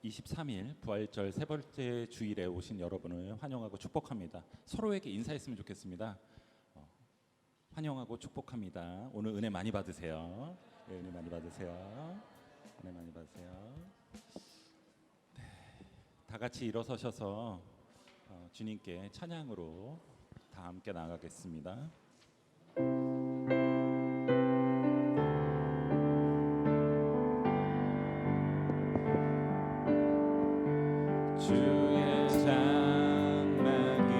23일 부활절 세 번째 주일에 오신 여러분을 환영하고 축복합니다. 서로에게 인사했으면 좋겠습니다. 환영하고 축복합니다. 오늘 은혜 많이 받으세요. 네, 은혜 많이 받으세요. 은혜 많이 받으세요. 네, 다 같이 일어서셔서 주님께 찬양으로 다 함께 나가겠습니다. 주의 장막이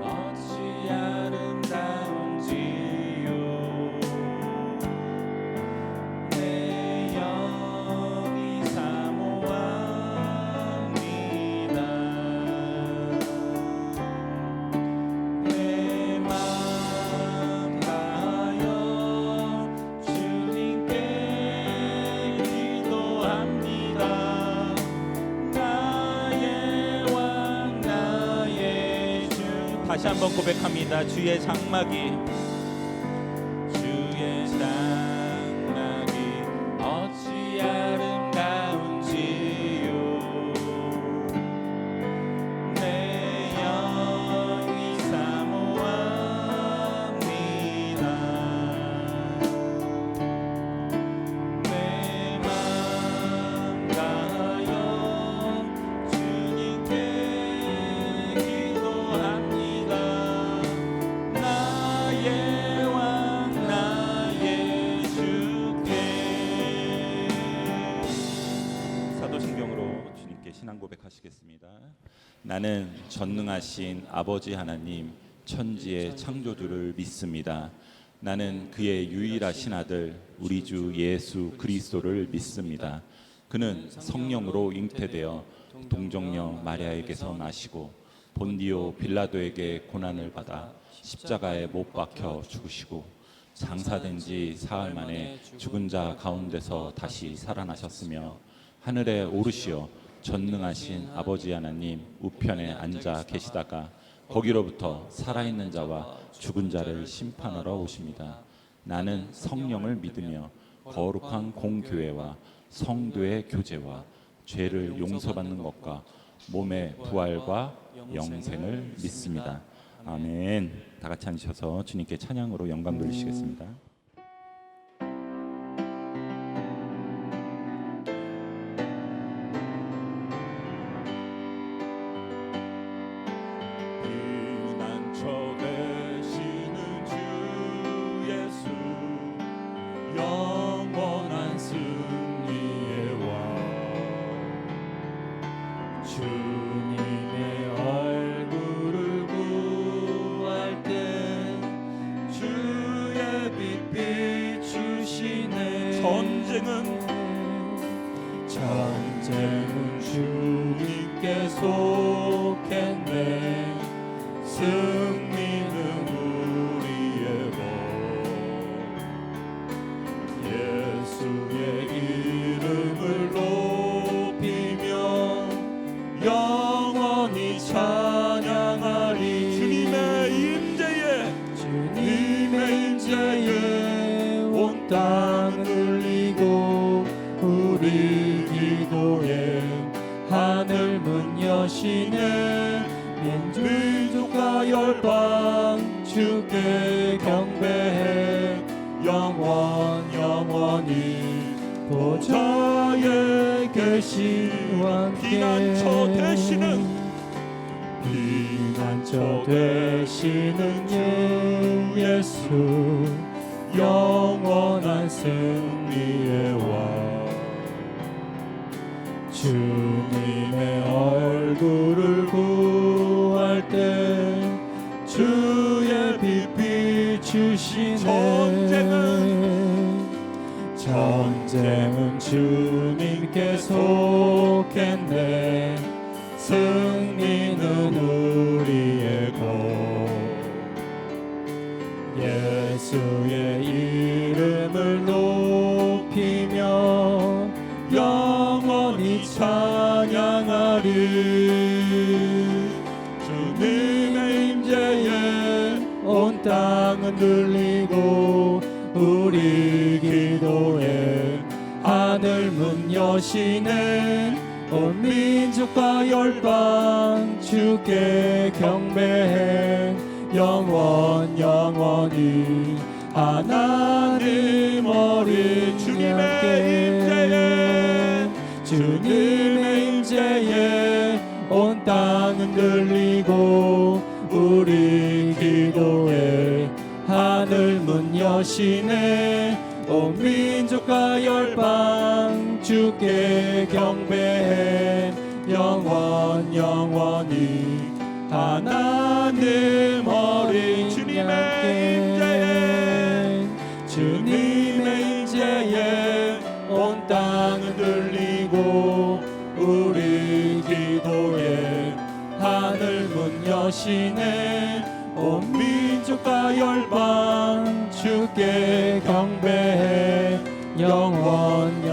어찌 아름다운지요. 내 영이 사모합니다. 내 맘 다하여 주님께 기도합니다. 다시 한번 고백합니다. 주의 장막이 어찌 아름다운지요. 내 영이 사모합니다. 내 맘 다하여 주님께 기도합니다. 나의 왕 나의 주께. 사도신경으로 주님께 신앙 고백하시겠습니다. 나는 전능하신 아버지 하나님 천지의 창조주를 믿습니다. 나는 그의 유일하신 아들 우리 주 예수 그리스도를 믿습니다. 그는 성령으로 잉태되어 동정녀 마리아에게서 나시고 본디오 빌라도에게 고난을 받아 십자가에 못 박혀 죽으시고 장사된 지 사흘 만에 죽은 자 가운데서 다시 살아나셨으며 하늘에 오르시어 전능하신 아버지 하나님 우편에 앉아 계시다가 거기로부터 살아있는 자와 죽은 자를 심판하러 오십니다. 나는 성령을 믿으며 거룩한 공교회와 성도의 교제와 죄를 용서받는 것과 몸의 부활과 영생을 믿습니다. 아멘. 다 같이 앉으셔서 주님께 찬양으로 영광 돌리시겠습니다. 피난처 되시는 주 예수 영원한 승리의 왕 주님의 얼굴을 구할 때 주의 빛 비추시네. 전쟁은 주님께 속했네. 승리는 우리의 것. 예수의 이름을 높이며 영원히 찬양하리. 주님의 임재에 온 땅을 울리고 우리 기도에 하늘 문 여시네. 민족과 열방 주께 경배해. 영원히 보좌에 계신 왕께 피난처 되시는 주 예수 영원한 승리의 왕 주님의 얼굴을 구할 때 주의 빛 비추시네. 전쟁은 주님께 속했네. 승리는 우리의 것. 예수의 이름을 높이며 영원히 찬양하리. 주님의 임재에 온 땅은 들리고 우리 기도에 하늘 문 여시네. 온 민족과 열방 주께 경배해 영원히 하나님 어린 주님의 임재에 온 땅은 들리고 우리 기도에 하늘 문 여시네 온 민족과 열방 주께 경배해 영원히 하나님 어린 주님의 임재에 온 땅은 들리고 우리 기도에 하늘 문 여시네 온 민족과 열방 주께 경배해 영원히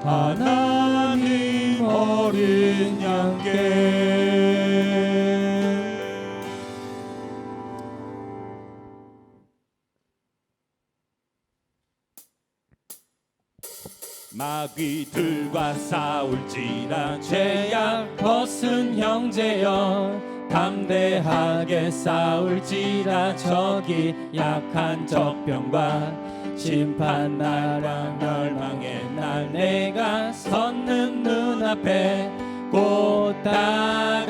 하나님 어린 양께 마귀들과 싸울지라 죄악 벗은 형제여 담대하게 싸울지라 저기 약한 적병과 심판 날과 멸망의 날 내가 섰는 눈앞에 곧 다가오리라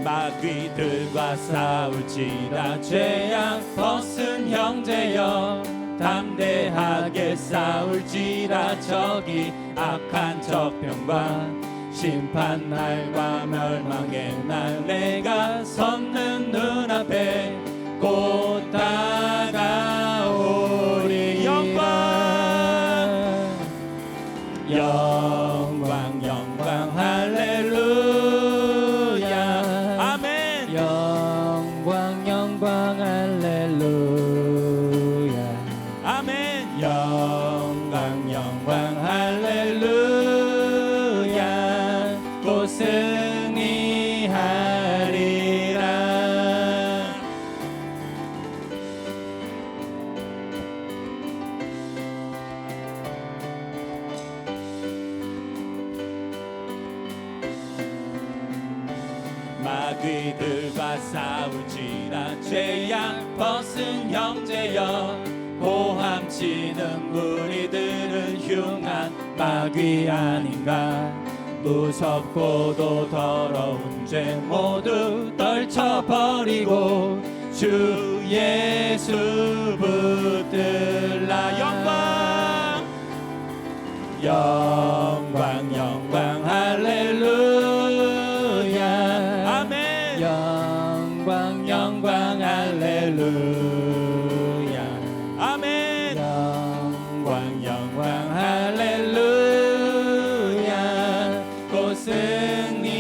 마귀들과 싸울지라 죄악 벗은 형제여 담대하게 싸울지라 저기 악한 적병과 심판 날과 멸망의 날 내가 섰는 눈앞에 곧 다가오리 영광 할렐루야 아멘 영광 할렐루야 아멘 영광 할렐루야 곧 승리하리라 마귀들과 싸울지라 죄악 벗은 형제여 고함치는 무리들은 흉한 마귀 아닌가 무섭고도 더러운 죄 모두 떨쳐버리고 주 예수 붙들라 영광 할렐루야 아멘 영광 할렐루야 아멘 영광 할렐루야 곧 승리하리라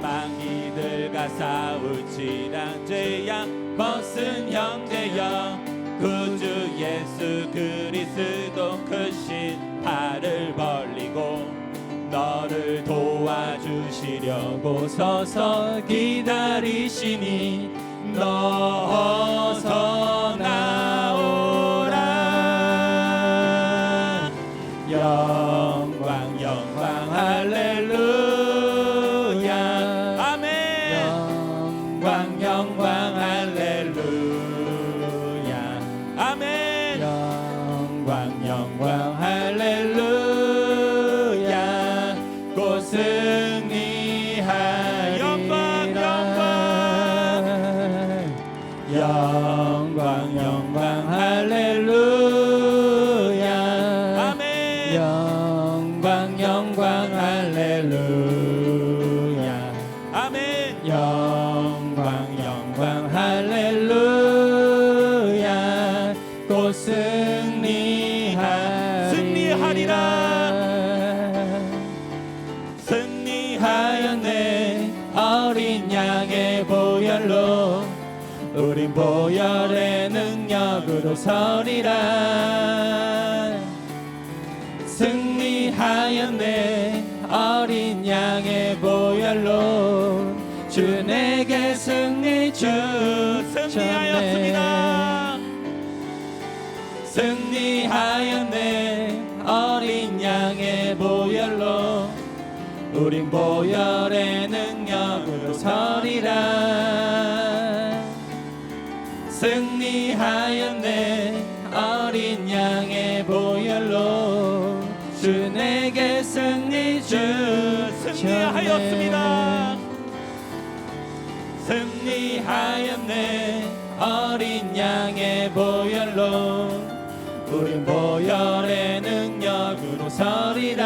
마귀들과 싸울지라 죄악 벗은 형제여 구주 예수 그리스도 크신 팔을 벌리고 너를 도와주시려고 서서 기다리시니 너 어서 나오라 영광 할렐루야 아멘 영광 할렐루야 아멘 영광 할렐루야 곧 승리하리라 영광 할렐루야 아멘 영광 할렐루야 아멘 영광 할렐루야 곧 승리하였네 어린 양의 보혈로 우리 우린 보혈의 능력으로 서리라. 승리하였네 어린 양의 보혈로 주 내게 승리 승리하였습니다. 승리하였네 어린 양의 보혈로 우린 보혈의 능력으로 서리라. 승리하였네 어린 양의 보혈로 주 내게 승리 승리하였습니다. 승리하였네 어린 양의 보혈로 우린 보혈의 능력으로 서리라.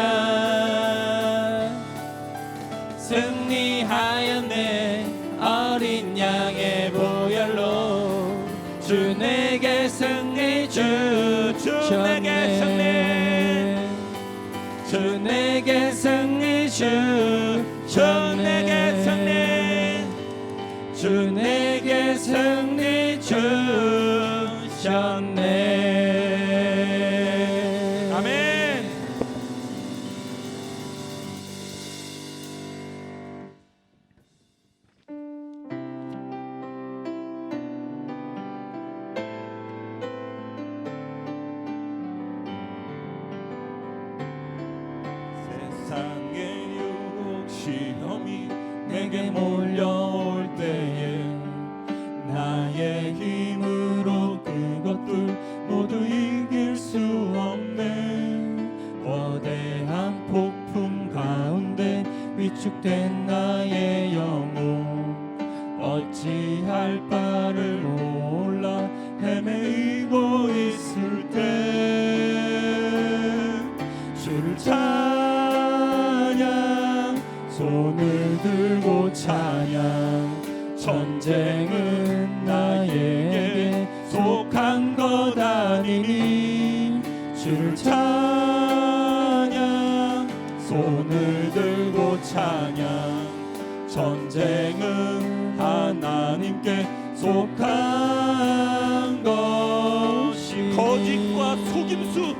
승리하였네 어린 양의 보혈로 주 내게 승리 주 내게 승리, 주 내게 승리 주 내게 승리, 주 내게 승리 주셨네. 아멘. 세상의 유혹 시험이 내게 몰려올 때에 나의 힘으로 그것들 모두 이길 수 없네. 거대한 폭풍 가운데 위축된 나의 영혼 어찌할 바를 몰라 헤매이고 있을 때 주를 찬양 손을 들고 찬양 전쟁은 나에게 속한 것 아니니 주를 찬양 손을 들고 찬양 전쟁은 하나님께 속한 것이니 거짓과 속임수,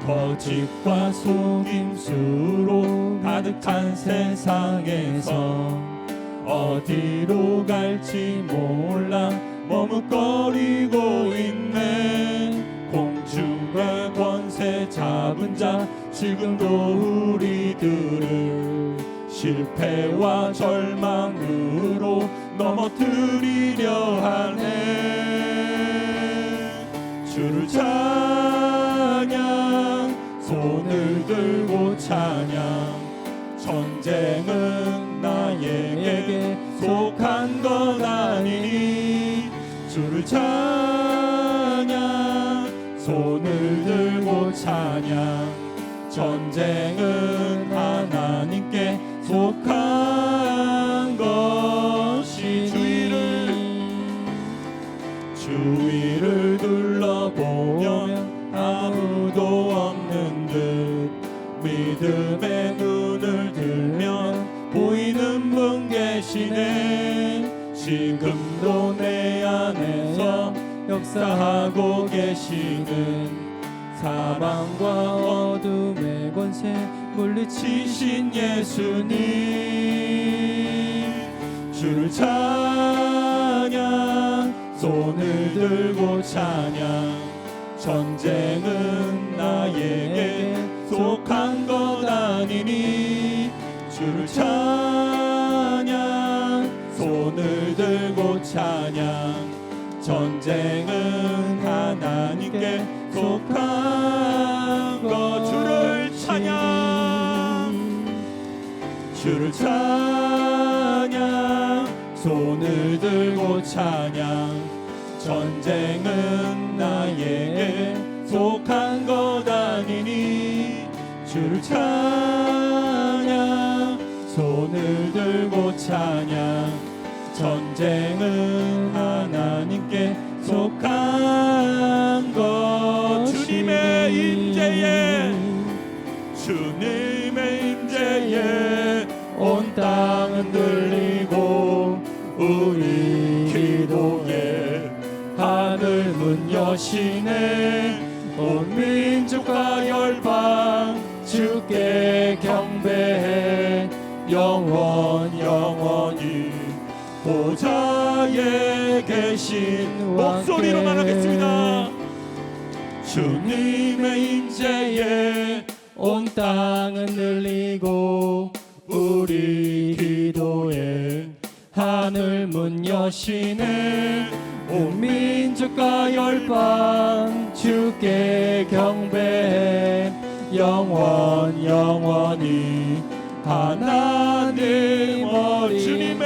거짓과 속임수로 가득한 세상에서 어디로 갈지 몰라 머뭇거리고 있네. 공중의 권세 잡은 자 지금도 우리들을 실패와 절망으로 넘어뜨리려 하네. 주를 찬양 손을 들고 찬양 전쟁은 나에게 속한 것 아니니 주를 찬양 손을 들고 찬양 전쟁은 하나님께 속한 것이니 주위를 둘러보면 아무도 없는 듯 믿음의 눈을 들면 보이는 분 계시네. 지금도 내 안에서 역사하고 계시는 사망과 어둠의 권세 물리치신 예수님 주를 찬양 손을 들고 찬양 전쟁은 나에게 속한 것 아니니 주를 찬양 손을 들고 찬양 전쟁은 하나님께 속한 것 주를 찬양, 주를 찬양 손을 들고 찬양 전쟁은 나에게 속한 것 아니니 주를 찬양 손을 들고 찬양 전쟁은 하나님께 속한 것 주님의 임재에, 주님의 임재에 온 땅은 들리고 우리 기도에 문 여시네 온 민족과 열방 주께 경배해 영원히 보좌에 계신 목소리로 말하겠습니다. 주님의 임재에 온 땅은 늘리고 우리 기도에 하늘 문 여시네 온 민족과 열방 주께 경배해 영원히 하나님 어린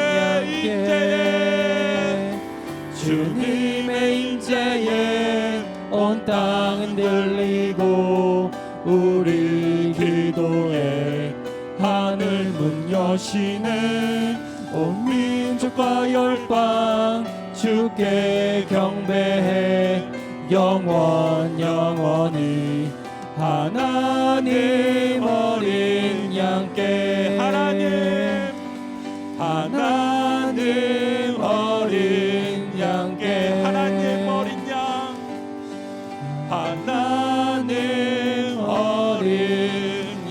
주님의 임재에 온 땅은 들리고 우리 기도에 하늘 문 여시네 온 민족과 열방 주께 경배해 영원히 하나님 어린 양께 하나님 어린 양께 하나님 어린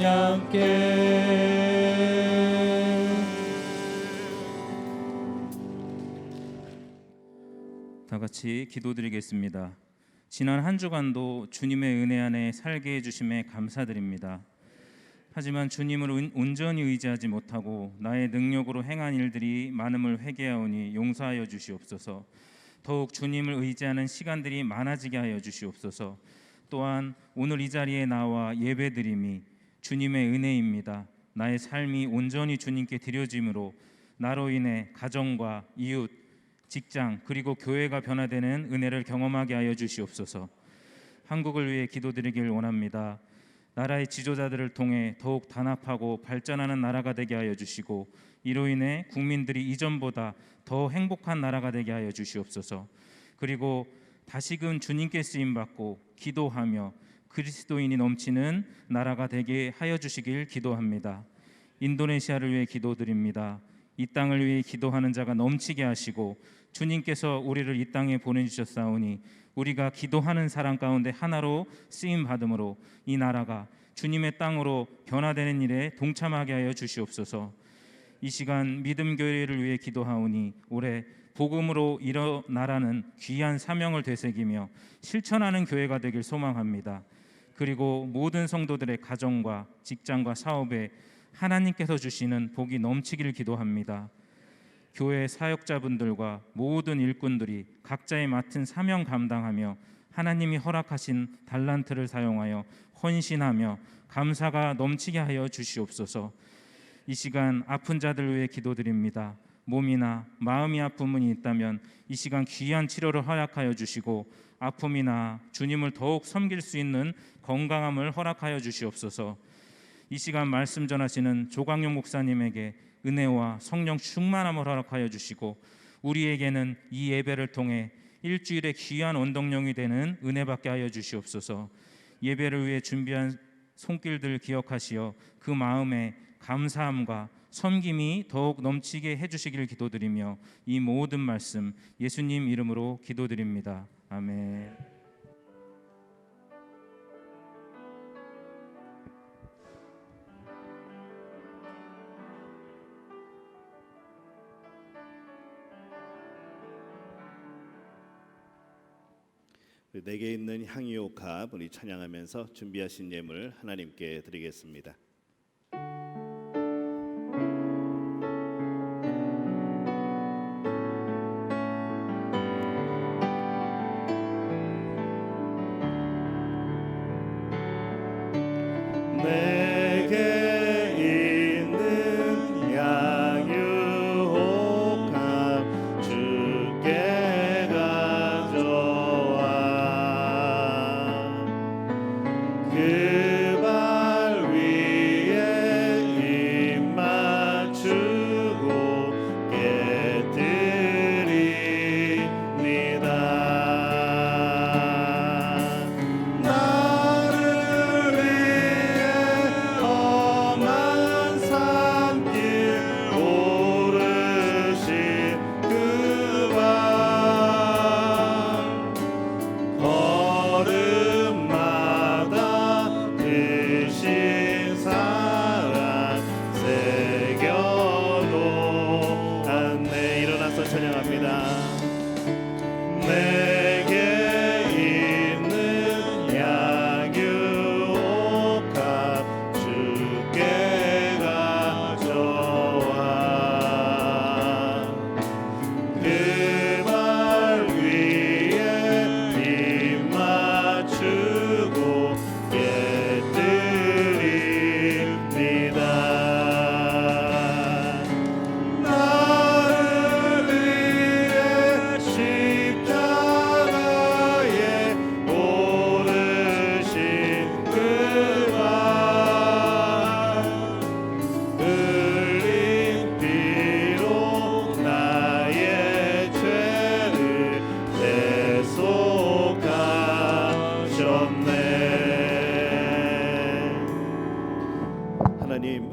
양께. 다 같이 기도드리겠습니다. 지난 한 주간도 주님의 은혜 안에 살게 해주심에 감사드립니다. 하지만 주님을 온전히 의지하지 못하고 나의 능력으로 행한 일들이 많음을 회개하오니 용서하여 주시옵소서. 더욱 주님을 의지하는 시간들이 많아지게 하여 주시옵소서. 또한 오늘 이 자리에 나와 예배드림이 주님의 은혜입니다. 나의 삶이 온전히 주님께 드려짐으로 나로 인해 가정과 이웃, 직장 그리고 교회가 변화되는 은혜를 경험하게 하여 주시옵소서. 한국을 위해 기도드리길 원합니다. 나라의 지도자들을 통해 더욱 단합하고 발전하는 나라가 되게 하여 주시고 이로 인해 국민들이 이전보다 더 행복한 나라가 되게 하여 주시옵소서. 그리고 다시금 주님께 쓰임받고 기도하며 그리스도인이 넘치는 나라가 되게 하여 주시길 기도합니다. 인도네시아를 위해 기도드립니다. 이 땅을 위해 기도하는 자가 넘치게 하시고 주님께서 우리를 이 땅에 보내주셨사오니 우리가 기도하는 사람 가운데 하나로 쓰임받음으로 이 나라가 주님의 땅으로 변화되는 일에 동참하게 하여 주시옵소서. 이 시간 믿음교회를 위해 기도하오니 올해 복음으로 일어나라는 귀한 사명을 되새기며 실천하는 교회가 되길 소망합니다. 그리고 모든 성도들의 가정과 직장과 사업에 하나님께서 주시는 복이 넘치기를 기도합니다. 교회 사역자분들과 모든 일꾼들이 각자의 맡은 사명 감당하며 하나님이 허락하신 달란트를 사용하여 헌신하며 감사가 넘치게 하여 주시옵소서. 이 시간 아픈 자들 위해 기도드립니다. 몸이나 마음이 아픔이 있다면 이 시간 귀한 치료를 허락하여 주시고 아픔이나 주님을 더욱 섬길 수 있는 건강함을 허락하여 주시옵소서. 이 시간 말씀 전하시는 조광용 목사님에게 은혜와 성령 충만함을 허락하여 주시고 우리에게는 이 예배를 통해 일주일의 귀한 원동력이 되는 은혜 받게 하여 주시옵소서. 예배를 위해 준비한 손길들 기억하시어 그 마음에 감사함과 섬김이 더욱 넘치게 해주시기를 기도드리며 이 모든 말씀 예수님 이름으로 기도드립니다. 아멘. 내게 있는 향유옥합 우리 찬양하면서 준비하신 예물 하나님께 드리겠습니다. 내게 있는 향유옥합 주께 가져와 그 발 위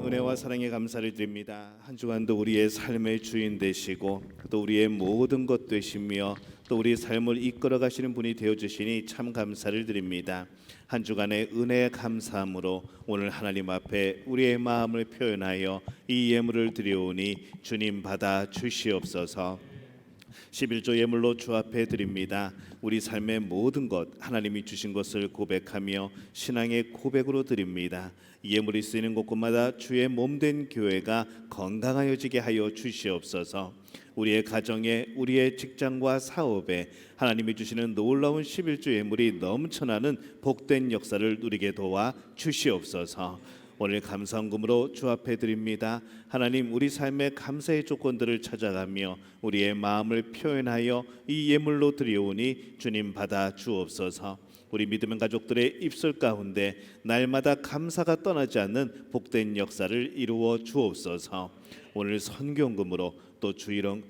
은혜와 사랑에 감사를 드립니다. 한 주간도 우리의 삶의 주인 되시고 또 우리의 모든 것 되시며 또 우리 삶을 이끌어 가시는 분이 되어 주시니 참 감사를 드립니다. 한 주간의 은혜에 감사함으로 오늘 하나님 앞에 우리의 마음을 표현하여 이 예물을 드려오니 주님 받아 주시옵소서. 11조 예물로 주 앞에 드립니다. 우리 삶의 모든 것 하나님이 주신 것을 고백하며 신앙의 고백으로 드립니다. 예물이 쓰이는 곳곳마다 주의 몸된 교회가 건강하여지게 하여 주시옵소서. 우리의 가정에 우리의 직장과 사업에 하나님이 주시는 놀라운 11조 예물이 넘쳐나는 복된 역사를 누리게 도와 주시옵소서. 오늘 감사헌금으로 주 앞에 드립니다. 하나님, 우리 삶의 감사의 조건들을 찾아가며 우리의 마음을 표현하여 이 예물로 드려오니 주님 받아 주옵소서. 우리 믿음의 가족들의 입술 가운데 날마다 감사가 떠나지 않는 복된 역사를 이루어 주옵소서. 오늘 선교헌금으로 또 주일원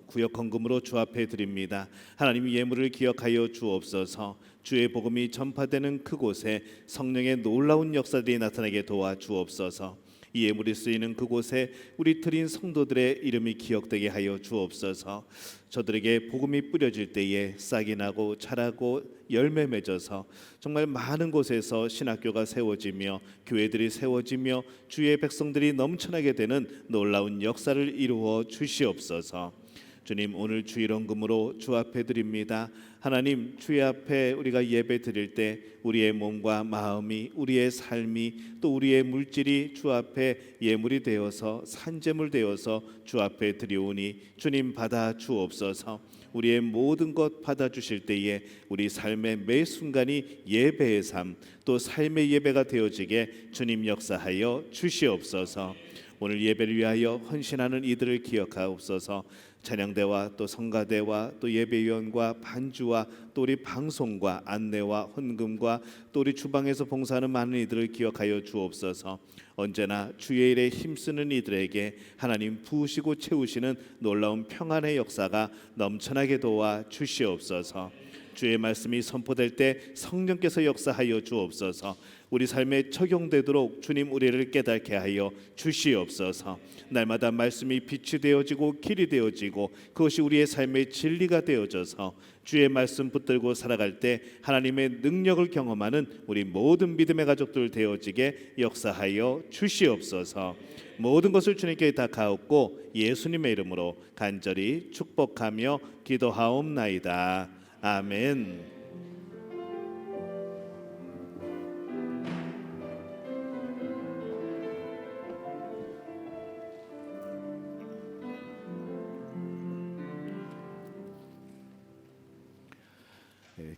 구역헌금으로 주 앞에 드립니다. 하나님, 예물을 기억하여 주옵소서. 주의 복음이 전파되는 그곳에 성령의 놀라운 역사들이 나타나게 도와 주옵소서. 이 예물이 쓰이는 그곳에 우리 드린 성도들의 이름이 기억되게 하여 주옵소서. 저들에게 복음이 뿌려질 때에 싹이 나고 자라고 열매 맺어서 정말 많은 곳에서 신학교가 세워지며 교회들이 세워지며 주의 백성들이 넘쳐나게 되는 놀라운 역사를 이루어 주시옵소서. 주님, 오늘 주일헌금으로 주 앞에 드립니다. 하나님, 주의 앞에 우리가 예배 드릴 때 우리의 몸과 마음이, 우리의 삶이, 또 우리의 물질이 주 앞에 예물이 되어서 산재물 되어서 주 앞에 드려오니 주님 받아 주옵소서. 우리의 모든 것 받아 주실 때에 우리 삶의 매 순간이 예배의 삶, 또 삶의 예배가 되어지게 주님 역사하여 주시옵소서. 오늘 예배를 위하여 헌신하는 이들을 기억하옵소서. 찬양대와 또 성가대와 또 예배위원과 반주와 또 우리 방송과 안내와 헌금과 또 우리 주방에서 봉사하는 많은 이들을 기억하여 주옵소서. 언제나 주의 일에 힘쓰는 이들에게 하나님 부으시고 채우시는 놀라운 평안의 역사가 넘쳐나게 도와 주시옵소서. 주의 말씀이 선포될 때 성령께서 역사하여 주옵소서. 우리 삶에 적용되도록 주님 우리를 깨닫게 하여 주시옵소서. 날마다 말씀이 빛이 되어지고 길이 되어지고 그것이 우리의 삶의 진리가 되어져서 주의 말씀 붙들고 살아갈 때 하나님의 능력을 경험하는 우리 모든 믿음의 가족들 되어지게 역사하여 주시옵소서. 모든 것을 주님께 다 가옵고 예수님의 이름으로 간절히 축복하며 기도하옵나이다. 아멘.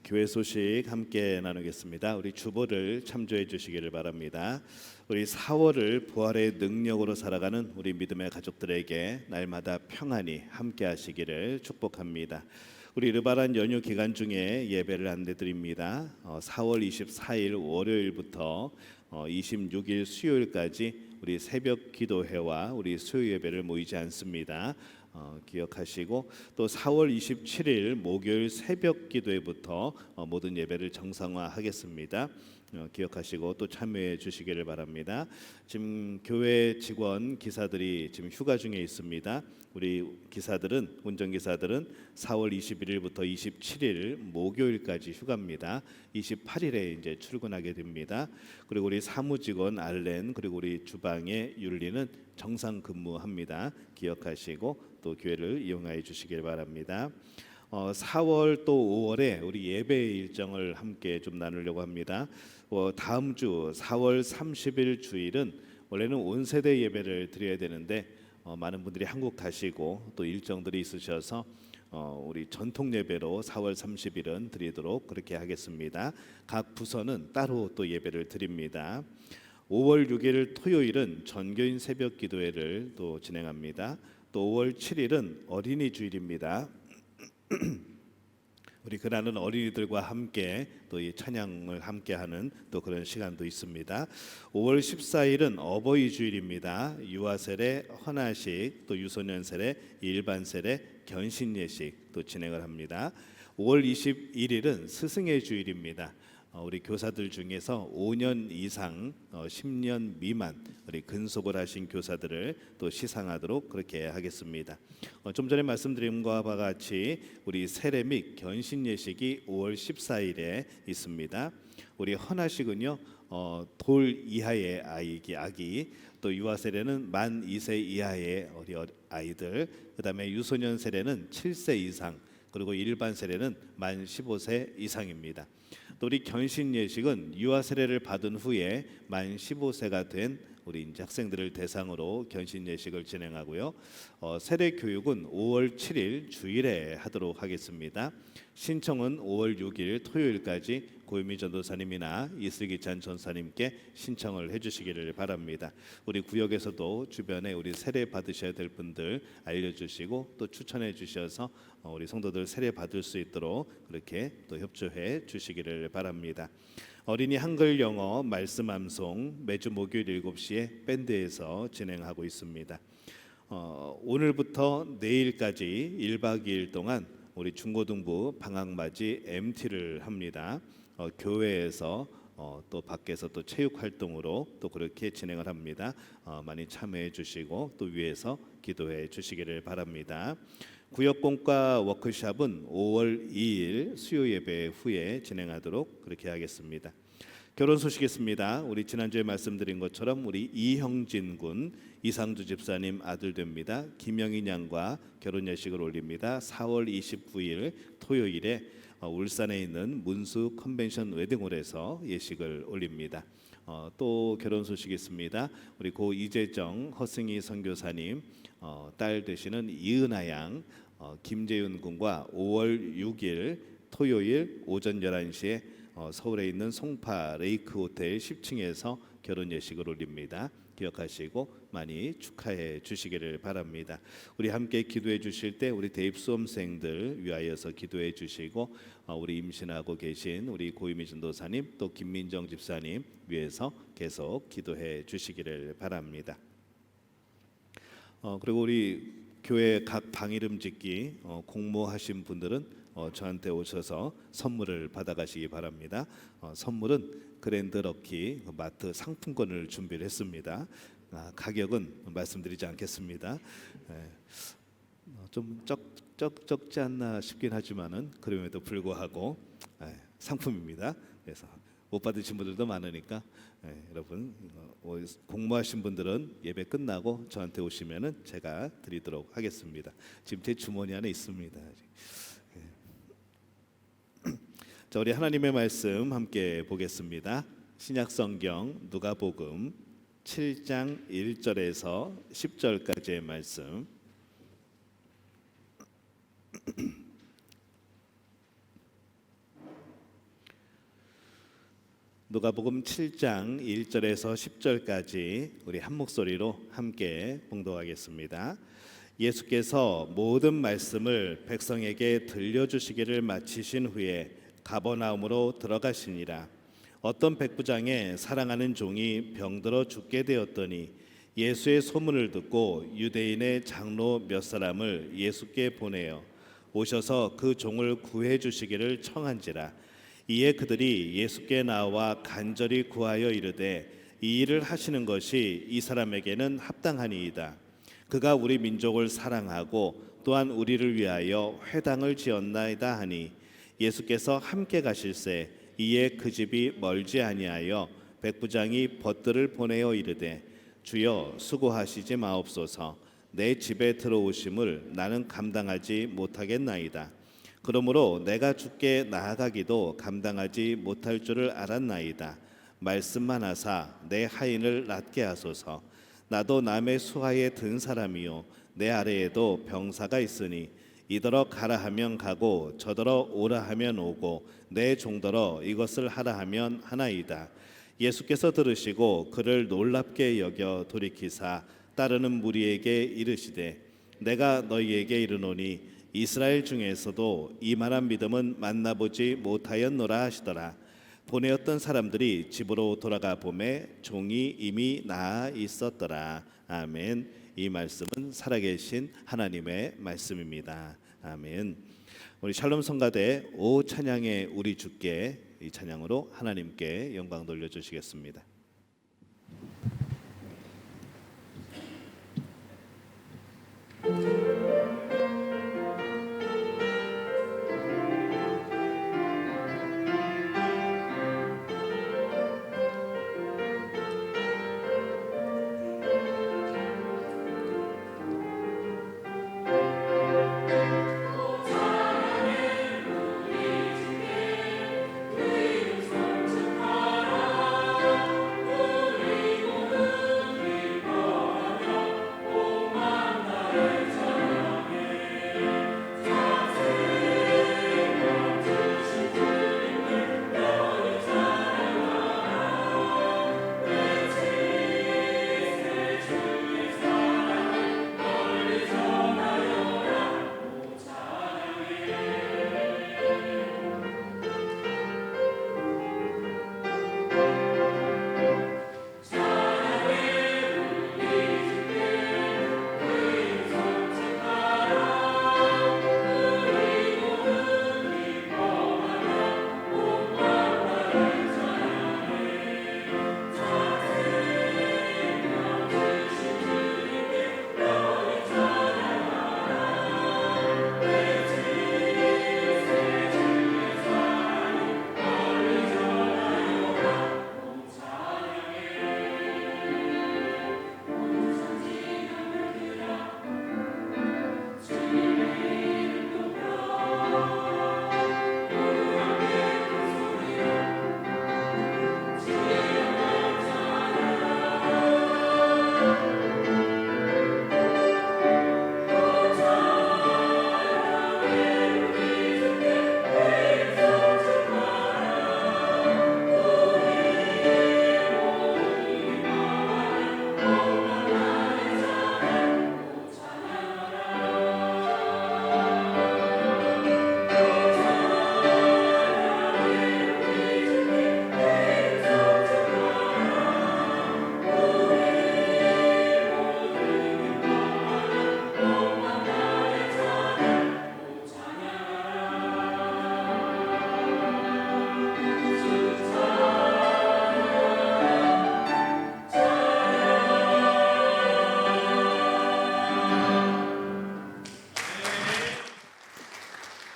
교회 소식 함께 나누겠습니다. 우리 주보를 참조해 주시기를 바랍니다. 우리 4월을 부활의 능력으로 살아가는 우리 믿음의 가족들에게 날마다 평안히 함께 하시기를 축복합니다. 우리 르바란 연휴 기간 중에 예배를 안내드립니다. 4월 24일 월요일부터 26일 수요일까지 우리 새벽 기도회와 우리 수요 예배를 모이지 않습니다. 기억하시고 또 4월 27일 목요일 새벽 기도회부터 모든 예배를 정상화하겠습니다. 기억하시고 또 참여해 주시기를 바랍니다. 지금 교회 직원 기사들이 지금 휴가 중에 있습니다. 우리 기사들은 운전기사들은 4월 21일부터 27일 목요일까지 휴가입니다. 28일에 이제 출근하게 됩니다. 그리고 우리 사무직원 알렌 그리고 우리 주방의 율리는 정상 근무합니다. 기억하시고 또 교회를 이용하여 주시길 바랍니다. 4월 또 5월에 우리 예배 일정을 함께 좀 나누려고 합니다. 다음 주 4월 30일 주일은 원래는 온 세대 예배를 드려야 되는데 많은 분들이 한국 가시고 또 일정들이 있으셔서 우리 전통 예배로 4월 30일은 드리도록 그렇게 하겠습니다. 각 부서는 따로 또 예배를 드립니다. 5월 6일 토요일은 전교인 새벽 기도회를 또 진행합니다. 또 5월 7일은 어린이 주일입니다. 우리 그날은 어린이들과 함께 또 이 찬양을 함께하는 또 그런 시간도 있습니다. 5월 14일은 어버이 주일입니다. 유아 세례, 헌화식, 또 유소년 세례, 일반 세례, 견신 예식 또 진행을 합니다. 5월 21일은 스승의 주일입니다. 우리 교사들 중에서 5년 이상 10년 미만 우리 근속을 하신 교사들을 또 시상하도록 그렇게 하겠습니다. 좀 전에 말씀드린 것과 같이 우리 세례 및 견신 예식이 5월 14일에 있습니다. 우리 헌화식은요 돌 이하의 아기, 또 유아 세례는 만 2세 이하의 아이들, 그다음에 유소년 세례는 7세 이상, 그리고 일반 세례는 만 15세 이상입니다. 또 우리 견신 예식은 유아 세례를 받은 후에 만 15세가 된 우리 이제 학생들을 대상으로 견신 예식을 진행하고요. 세례 교육은 5월 7일 주일에 하도록 하겠습니다. 신청은 5월 6일 토요일까지 고유미 전도사님이나 이슬기찬 전사님께 신청을 해주시기를 바랍니다. 우리 구역에서도 주변에 우리 세례 받으셔야 될 분들 알려주시고 또 추천해 주셔서 우리 성도들 세례 받을 수 있도록 그렇게 또 협조해 주시기를 바랍니다. 어린이 한글 영어 말씀 암송 매주 목요일 7시에 밴드에서 진행하고 있습니다. 오늘부터 내일까지 1박 2일 동안 우리 중고등부 방학맞이 MT를 합니다. 교회에서 또 밖에서 또 체육 활동으로 또 그렇게 진행을 합니다. 많이 참여해 주시고 또 위에서 기도해 주시기를 바랍니다. 구역공과 워크숍은 5월 2일 수요 예배 후에 진행하도록 그렇게 하겠습니다. 결혼 소식 있습니다. 우리 지난주에 말씀드린 것처럼 우리 이형진 군 이상주 집사님 아들 됩니다. 김영인 양과 결혼 예식을 올립니다. 4월 29일 토요일에 울산에 있는 문수 컨벤션 웨딩홀에서 예식을 올립니다. 또 결혼 소식이 있습니다. 우리 고 이재정 허승희 선교사님 딸 되시는 이은하 양 김재윤 군과 5월 6일 토요일 오전 11시에 서울에 있는 송파 레이크 호텔 10층에서 결혼 예식을 올립니다. 기억하시고 많이 축하해 주시기를 바랍니다. 우리 함께 기도해 주실 때 우리 대입 수험생들 위하여서 기도해 주시고 우리 임신하고 계신 우리 고유미 전도사님 또 김민정 집사님 위해서 계속 기도해 주시기를 바랍니다. 그리고 우리 교회 각 방 이름 짓기 공모하신 분들은 저한테 오셔서 선물을 받아가시기 바랍니다. 선물은 그랜드 럭키 마트 상품권을 준비를 했습니다. 가격은 말씀드리지 않겠습니다. 좀 적지 않나 싶긴 하지만은 그럼에도 불구하고 상품입니다. 그래서 못 받으신 분들도 많으니까 여러분 공모하신 분들은 예배 끝나고 저한테 오시면은 제가 드리도록 하겠습니다. 지금 제 주머니 안에 있습니다. 자, 우리 하나님의 말씀 함께 보겠습니다. 신약 성경 누가복음 7장 1절에서 10절까지의 말씀. 누가복음 7장 1절에서 10절까지 우리 한 목소리로 함께 봉독하겠습니다. 예수께서 모든 말씀을 백성에게 들려주시기를 마치신 후에 가버나움으로 들어가시니라. 어떤 백부장의 사랑하는 종이 병들어 죽게 되었더니 예수의 소문을 듣고 유대인의 장로 몇 사람을 예수께 보내어 오셔서 그 종을 구해 주시기를 청한지라. 이에 그들이 예수께 나와 간절히 구하여 이르되 이 일을 하시는 것이 이 사람에게는 합당하니이다. 그가 우리 민족을 사랑하고 또한 우리를 위하여 회당을 지었나이다 하니 예수께서 함께 가실새 이에 그 집이 멀지 아니하여 백부장이 벗들을 보내어 이르되 주여 수고하시지 마옵소서. 내 집에 들어오심을 나는 감당하지 못하겠나이다. 그러므로 내가 주께 나아가기도 감당하지 못할 줄을 알았나이다. 말씀만 하사 내 하인을 낫게 하소서. 나도 남의 수하에 든 사람이요 내 아래에도 병사가 있으니 이더러 가라 하면 가고 저더러 오라 하면 오고 내 종더러 이것을 하라 하면 하나이다. 예수께서 들으시고 그를 놀랍게 여겨 돌이키사 따르는 무리에게 이르시되 내가 너희에게 이르노니 이스라엘 중에서도 이만한 믿음은 만나보지 못하였노라 하시더라. 보내었던 사람들이 집으로 돌아가 보매 종이 이미 나아 있었더라. 아멘. 이 말씀은 살아계신 하나님의 말씀입니다. 아멘. 우리 샬롬 성가대 오 찬양의 우리 주께 이 찬양으로 하나님께 영광 돌려주시겠습니다.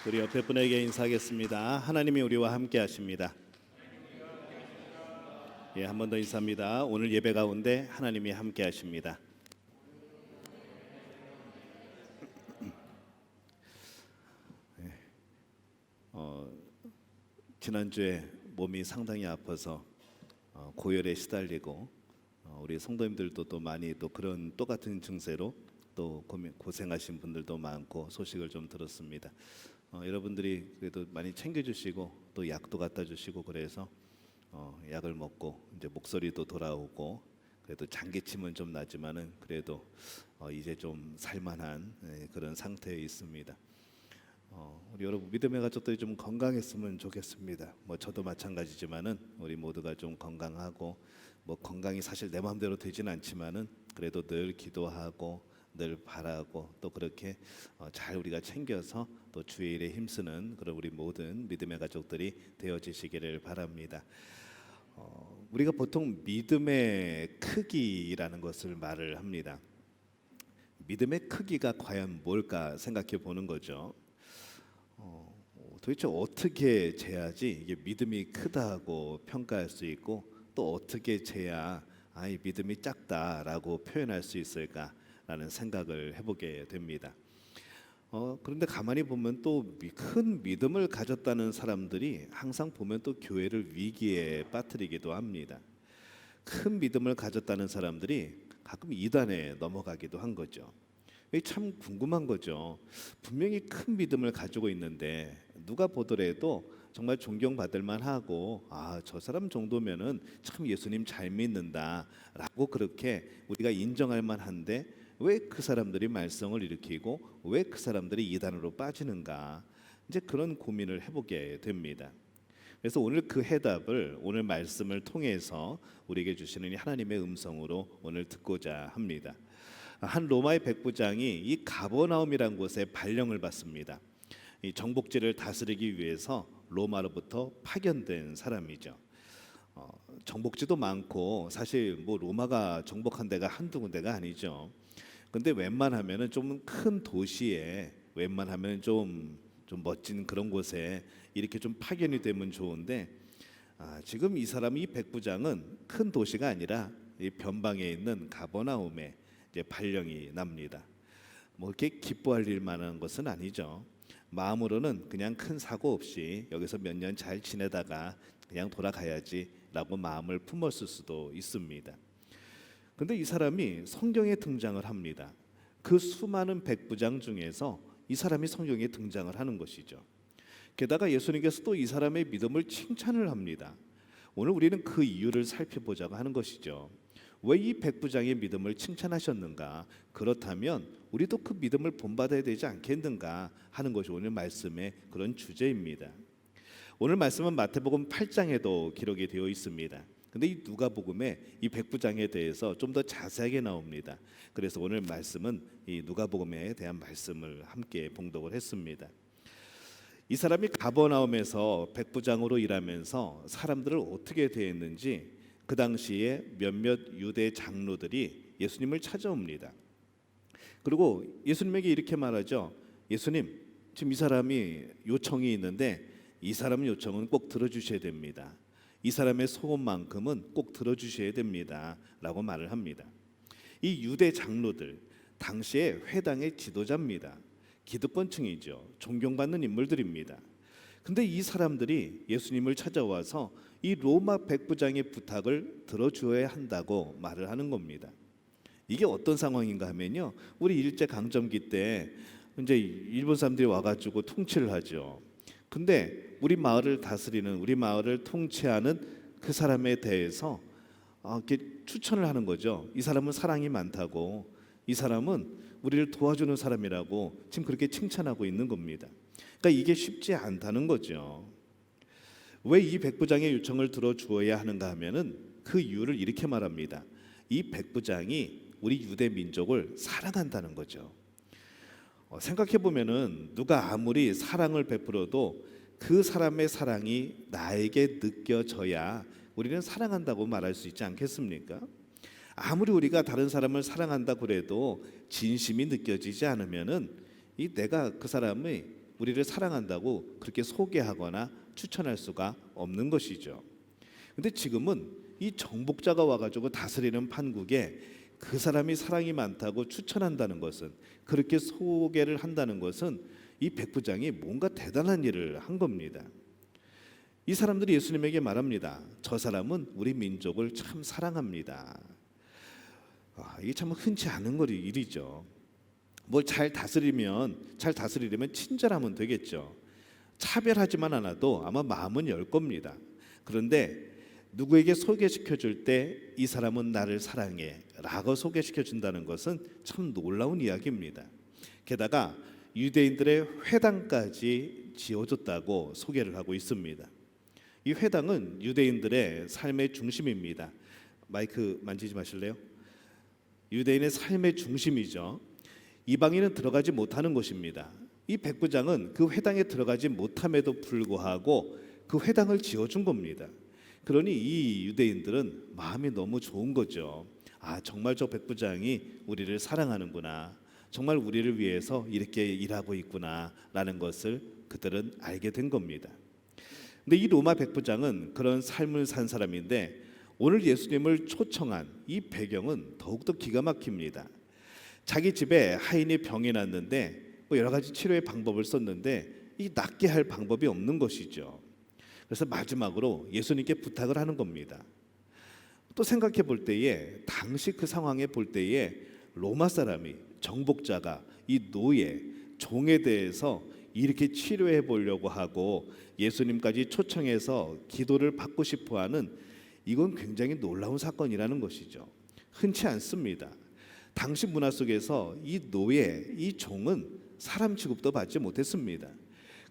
우리 옆에 분에게 인사하겠습니다. 하나님이 우리와 함께 하십니다. 예, 한 번 더 인사합니다. 오늘 예배 가운데 하나님이 함께 하십니다. 지난주에 몸이 상당히 아파서 고열에 시달리고 우리 성도님들도 또 많이 또 그런 똑같은 증세로 또 고생하신 분들도 많고 소식을 좀 들었습니다. 여러분들이 그래도 많이 챙겨주시고 또 약도 갖다 주시고 그래서 약을 먹고 이제 목소리도 돌아오고 그래도 장기침은 좀 나지만은 그래도 이제 좀 살만한 그런 상태에 있습니다. 우리 여러분 믿음의 가족들이 좀 건강했으면 좋겠습니다. 뭐 저도 마찬가지지만은 우리 모두가 좀 건강하고 뭐 건강이 사실 내 마음대로 되지는 않지만은 그래도 늘 기도하고 늘 바라고 또 그렇게 잘 우리가 챙겨서 또 주의 일에 힘쓰는 그런 우리 모든 믿음의 가족들이 되어지시기를 바랍니다. 우리가 보통 믿음의 크기라는 것을 말을 합니다. 믿음의 크기가 과연 뭘까 생각해 보는 거죠. 도대체 어떻게 재야지 이게 믿음이 크다고 평가할 수 있고 또 어떻게 재야 이 믿음이 작다라고 표현할 수 있을까라는 생각을 해보게 됩니다. 그런데 가만히 보면 또 큰 믿음을 가졌다는 사람들이 항상 보면 또 교회를 위기에 빠뜨리기도 합니다. 큰 믿음을 가졌다는 사람들이 가끔 이단에 넘어가기도 한 거죠. 참 궁금한 거죠. 분명히 큰 믿음을 가지고 있는데 누가 보더라도 정말 존경받을 만하고 저 사람 정도면은 참 예수님 잘 믿는다라고 그렇게 우리가 인정할 만한데 왜 그 사람들이 말썽을 일으키고 왜 그 사람들이 이단으로 빠지는가 이제 그런 고민을 해보게 됩니다. 그래서 오늘 그 해답을 오늘 말씀을 통해서 우리에게 주시는 이 하나님의 음성으로 오늘 듣고자 합니다. 한 로마의 백부장이 이 가버나움이라는 곳에 발령을 받습니다. 이 정복지를 다스리기 위해서 로마로부터 파견된 사람이죠. 정복지도 많고 사실 뭐 로마가 정복한 데가 한두 군데가 아니죠. 근데 웬만하면은 좀 큰 도시에 웬만하면 좀 멋진 그런 곳에 이렇게 좀 파견이 되면 좋은데 지금 이 사람 이 백부장은 큰 도시가 아니라 이 변방에 있는 가버나움에 이제 발령이 납니다. 뭐 이렇게 기뻐할 일 만한 것은 아니죠. 마음으로는 그냥 큰 사고 없이 여기서 몇 년 잘 지내다가 그냥 돌아가야지라고 마음을 품었을 수도 있습니다. 근데 이 사람이 성경에 등장을 합니다. 그 수많은 백부장 중에서 이 사람이 성경에 등장을 하는 것이죠. 게다가 예수님께서 또 이 사람의 믿음을 칭찬을 합니다. 오늘 우리는 그 이유를 살펴보자고 하는 것이죠. 왜 이 백부장의 믿음을 칭찬하셨는가? 그렇다면 우리도 그 믿음을 본받아야 되지 않겠는가 하는 것이 오늘 말씀의 그런 주제입니다. 오늘 말씀은 마태복음 8장에도 기록이 되어 있습니다. 근데 이 누가복음에 이 백부장에 대해서 좀 더 자세하게 나옵니다. 그래서 오늘 말씀은 이 누가복음에 대한 말씀을 함께 봉독을 했습니다. 이 사람이 가버나움에서 백부장으로 일하면서 사람들을 어떻게 대했는지 그 당시에 몇몇 유대 장로들이 예수님을 찾아옵니다. 그리고 예수님에게 이렇게 말하죠. 예수님, 지금 이 사람이 요청이 있는데 이 사람 요청은 꼭 들어주셔야 됩니다. 이 사람의 소원만큼은 꼭 들어주셔야 됩니다. 라고 말을 합니다. 이 유대 장로들, 당시에 회당의 지도자입니다. 기득권층이죠. 존경받는 인물들입니다. 근데 이 사람들이 예수님을 찾아와서 이 로마 백부장의 부탁을 들어주어야 한다고 말을 하는 겁니다. 이게 어떤 상황인가 하면요, 우리 일제 강점기 때 이제 일본 사람들이 와가지고 통치를 하죠. 근데 우리 마을을 다스리는, 우리 마을을 통치하는 그 사람에 대해서 이렇게 추천을 하는 거죠. 이 사람은 사랑이 많다고, 이 사람은 우리를 도와주는 사람이라고 지금 그렇게 칭찬하고 있는 겁니다. 그러니까 이게 쉽지 않다는 거죠. 왜 이 백부장의 요청을 들어주어야 하는가 하면은 그 이유를 이렇게 말합니다. 이 백부장이 우리 유대 민족을 사랑한다는 거죠. 생각해 보면은 누가 아무리 사랑을 베풀어도 그 사람의 사랑이 나에게 느껴져야 우리는 사랑한다고 말할 수 있지 않겠습니까? 아무리 우리가 다른 사람을 사랑한다 그래도 진심이 느껴지지 않으면은 이 내가 그 사람이 우리를 사랑한다고 그렇게 소개하거나 추천할 수가 없는 것이죠. 근데 지금은 이 정복자가 와가지고 다스리는 판국에 그 사람이 사랑이 많다고 추천한다는 것은, 그렇게 소개를 한다는 것은 이 백부장이 뭔가 대단한 일을 한 겁니다. 이 사람들이 예수님에게 말합니다. 저 사람은 우리 민족을 참 사랑합니다. 이게 참 흔치 않은 일이죠. 뭘 잘 다스리려면 친절하면 되겠죠. 차별하지만 않아도 아마 마음은 열 겁니다. 그런데 누구에게 소개시켜 줄 때 이 사람은 나를 사랑해 라고 소개시켜 준다는 것은 참 놀라운 이야기입니다. 게다가 유대인들의 회당까지 지어줬다고 소개를 하고 있습니다. 이 회당은 유대인들의 삶의 중심입니다. 마이크 만지지 마실래요? 유대인의 삶의 중심이죠. 이방인은 들어가지 못하는 곳입니다. 이 백부장은 그 회당에 들어가지 못함에도 불구하고 그 회당을 지어준 겁니다. 그러니 이 유대인들은 마음이 너무 좋은 거죠. 정말 저 백부장이 우리를 사랑하는구나, 정말 우리를 위해서 이렇게 일하고 있구나라는 것을 그들은 알게 된 겁니다. 근데 이 로마 백부장은 그런 삶을 산 사람인데 오늘 예수님을 초청한 이 배경은 더욱더 기가 막힙니다. 자기 집에 하인이 병이 났는데 여러 가지 치료의 방법을 썼는데 이 낫게 할 방법이 없는 것이죠. 그래서 마지막으로 예수님께 부탁을 하는 겁니다. 또 생각해 볼 때에 당시 그 상황에 볼 때에 로마 사람이, 정복자가 이 노예, 종에 대해서 이렇게 치료해 보려고 하고 예수님까지 초청해서 기도를 받고 싶어하는, 이건 굉장히 놀라운 사건이라는 것이죠. 흔치 않습니다. 당시 문화 속에서 이 노예, 이 종은 사람 취급도 받지 못했습니다.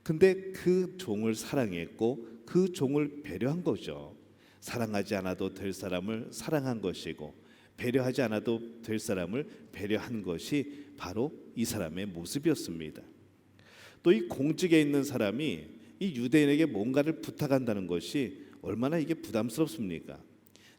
근데 그 종을 사랑했고 그 종을 배려한 거죠. 사랑하지 않아도 될 사람을 사랑한 것이고 배려하지 않아도 될 사람을 배려한 것이 바로 이 사람의 모습이었습니다. 또 이 공직에 있는 사람이 이 유대인에게 뭔가를 부탁한다는 것이 얼마나 이게 부담스럽습니까?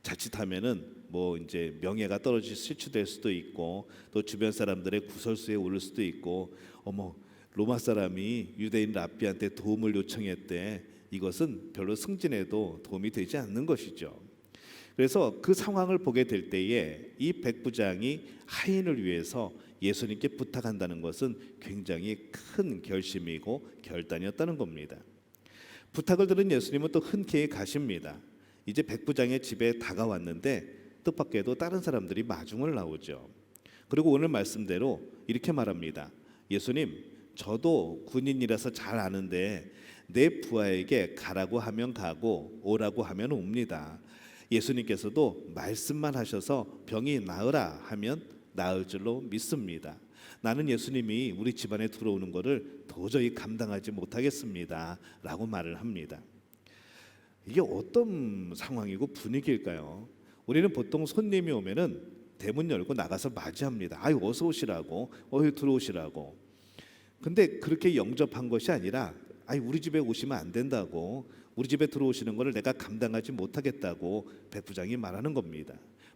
자칫하면은 뭐 이제 명예가 떨어질 실추될 수도 있고 또 주변 사람들의 구설수에 오를 수도 있고 어머 로마 사람이 유대인 랍비한테 도움을 요청했대. 이것은 별로 승진에도 도움이 되지 않는 것이죠. 그래서 그 상황을 보게 될 때에 이 백부장이 하인을 위해서 예수님께 부탁한다는 것은 굉장히 큰 결심이고 결단이었다는 겁니다. 부탁을 들은 예수님은 또 흔쾌히 가십니다. 이제 백부장의 집에 다가왔는데 뜻밖에도 다른 사람들이 마중을 나오죠. 그리고 오늘 말씀대로 이렇게 말합니다. 예수님, 저도 군인이라서 잘 아는데 내 부하에게 가라고 하면 가고 오라고 하면 옵니다. 예수님께서도 말씀만 하셔서 병이 나으라 하면 나을 줄로 믿습니다. 나는 예수님이 우리 집안에 들어오는 것을 도저히 감당하지 못하겠습니다 라고 말을 합니다. 이게 어떤 상황이고 분위기일까요? 우리는 보통 손님이 오면은 대문 열고 나가서 맞이합니다. 아유 어서 오시라고, 들어오시라고. 근데 그렇게 영접한 것이 아니라 아니 우리 집에 오시면 안 된다고, 우리 집에 들어오시는 것을 내가 감당하지 못하겠다고 백부장이 말하는 겁니다.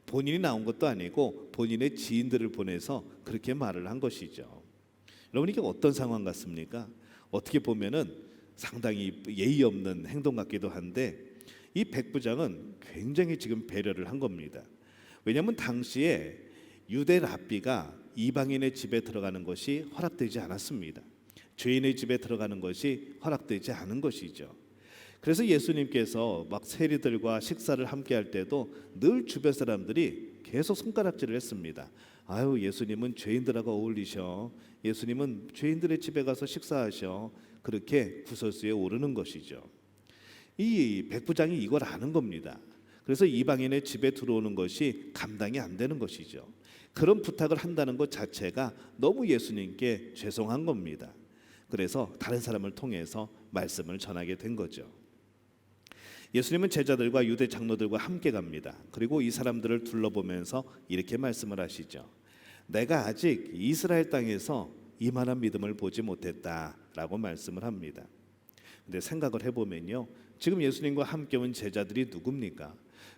본인이 나온 것도 아니고 본인의 지인들을 보내서 그렇게 말을 한 것이죠. 여러분 이게 어떤 상황 같습니까? 어떻게 보면은 상당히 예의 없는 행동 같기도 한데 이 백부장은 굉장히 지금 배려를 한 겁니다. 왜냐하면 당시에 유대 랍비가 이방인의 집에 들어가는 것이 허락되지 않았습니다. 죄인의 집에 들어가는 것이 허락되지 않은 것이죠. 그래서 예수님께서 막 세리들과 식사를 함께 할 때도 늘 주변 사람들이 계속 손가락질을 했습니다. 아유 예수님은 죄인들하고 어울리셔. 예수님은 죄인들의 집에 가서 식사하셔. 그렇게 구설수에 오르는 것이죠. 이 백부장이 이걸 아는 겁니다. 그래서 이방인의 집에 들어오는 것이 감당이 안 되는 것이죠. 그런 부탁을 한다는 것 자체가 너무 예수님께 죄송한 겁니다. 그래서 다른 사람을 통해서 말씀을 전하게 된 거죠. 예수님은 제자들과 유대 장로들과 함께 갑니다. 그리고 이 사람들을 둘러보면서 이렇게 말씀을 하시죠. 내가 아직 이스라엘 땅에서 이만한 믿음을 보지 못했다라고 말씀을 합니다. 근데 생각을 해보면요, 지금 예수님과 함께 온 제자들이 누굽니까?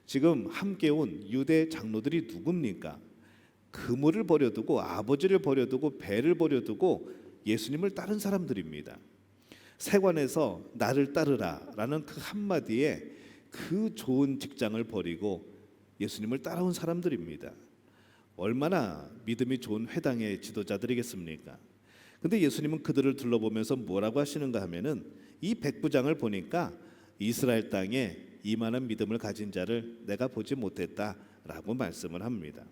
지금 함께 온 유대 장로들이 누굽니까? 그물을 버려두고 아버지를 버려두고 배를 버려두고 예수님을 따른 사람들입니다. 세관에서 나를 따르라라는 그 한마디에 그 좋은 직장을 버리고 예수님을 따라온 사람들입니다. 얼마나 믿음이 좋은 회당의 지도자들이겠습니까? 근데 예수님은 그들을 둘러보면서 뭐라고 하시는가 하면은 이 백부장을 보니까 이스라엘 땅에 이만한 믿음을 가진 자를 내가 보지 못했다라고 말씀을 합니다.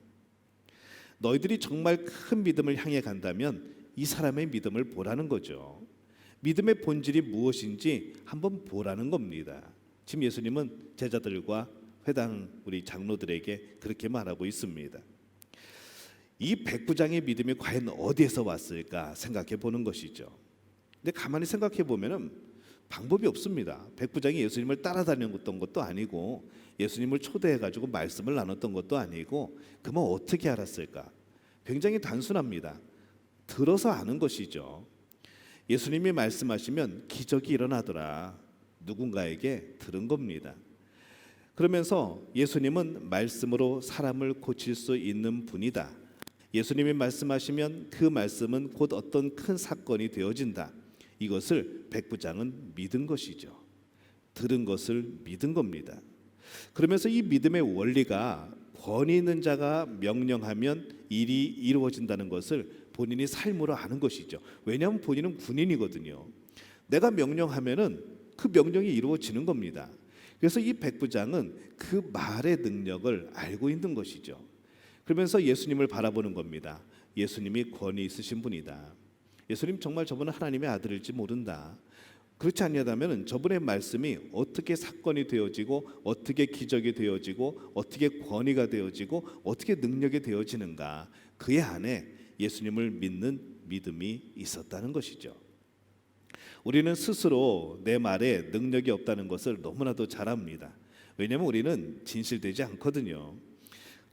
너희들이 정말 큰 믿음을 향해 간다면 이 사람의 믿음을 보라는 거죠. 믿음의 본질이 무엇인지 한번 보라는 겁니다. 지금 예수님은 제자들과 회당 우리 장로들에게 그렇게 말하고 있습니다. 이 백부장의 믿음이 과연 어디에서 왔을까 생각해 보는 것이죠. 근데 가만히 생각해 보면은 방법이 없습니다. 백부장이 예수님을 따라다녔던 것도 아니고 예수님을 초대해 가지고 말씀을 나눴던 것도 아니고 그러면 어떻게 알았을까? 굉장히 단순합니다. 들어서 아는 것이죠. 예수님이 말씀하시면 기적이 일어나더라. 누군가에게 들은 겁니다. 그러면서 예수님은 말씀으로 사람을 고칠 수 있는 분이다. 예수님이 말씀하시면 그 말씀은 곧 어떤 큰 사건이 되어진다. 이것을 백부장은 믿은 것이죠. 들은 것을 믿은 겁니다. 그러면서 이 믿음의 원리가 권위 있는 자가 명령하면 일이 이루어진다는 것을 본인이 삶으로 아는 것이죠. 왜냐하면 본인은 군인이거든요. 내가 명령하면은 그 명령이 이루어지는 겁니다. 그래서 이 백부장은 그 말의 능력을 알고 있는 것이죠. 그러면서 예수님을 바라보는 겁니다. 예수님이 권위 있으신 분이다. 예수님 정말 저분은 하나님의 아들일지 모른다. 그렇지 않냐면 저분의 말씀이 어떻게 사건이 되어지고 어떻게 기적이 되어지고 어떻게 권위가 되어지고 어떻게 능력이 되어지는가, 그의 안에 예수님을 믿는 믿음이 있었다는 것이죠. 우리는 스스로 내 말에 능력이 없다는 것을 너무나도 잘 압니다. 왜냐하면 우리는 진실되지 않거든요.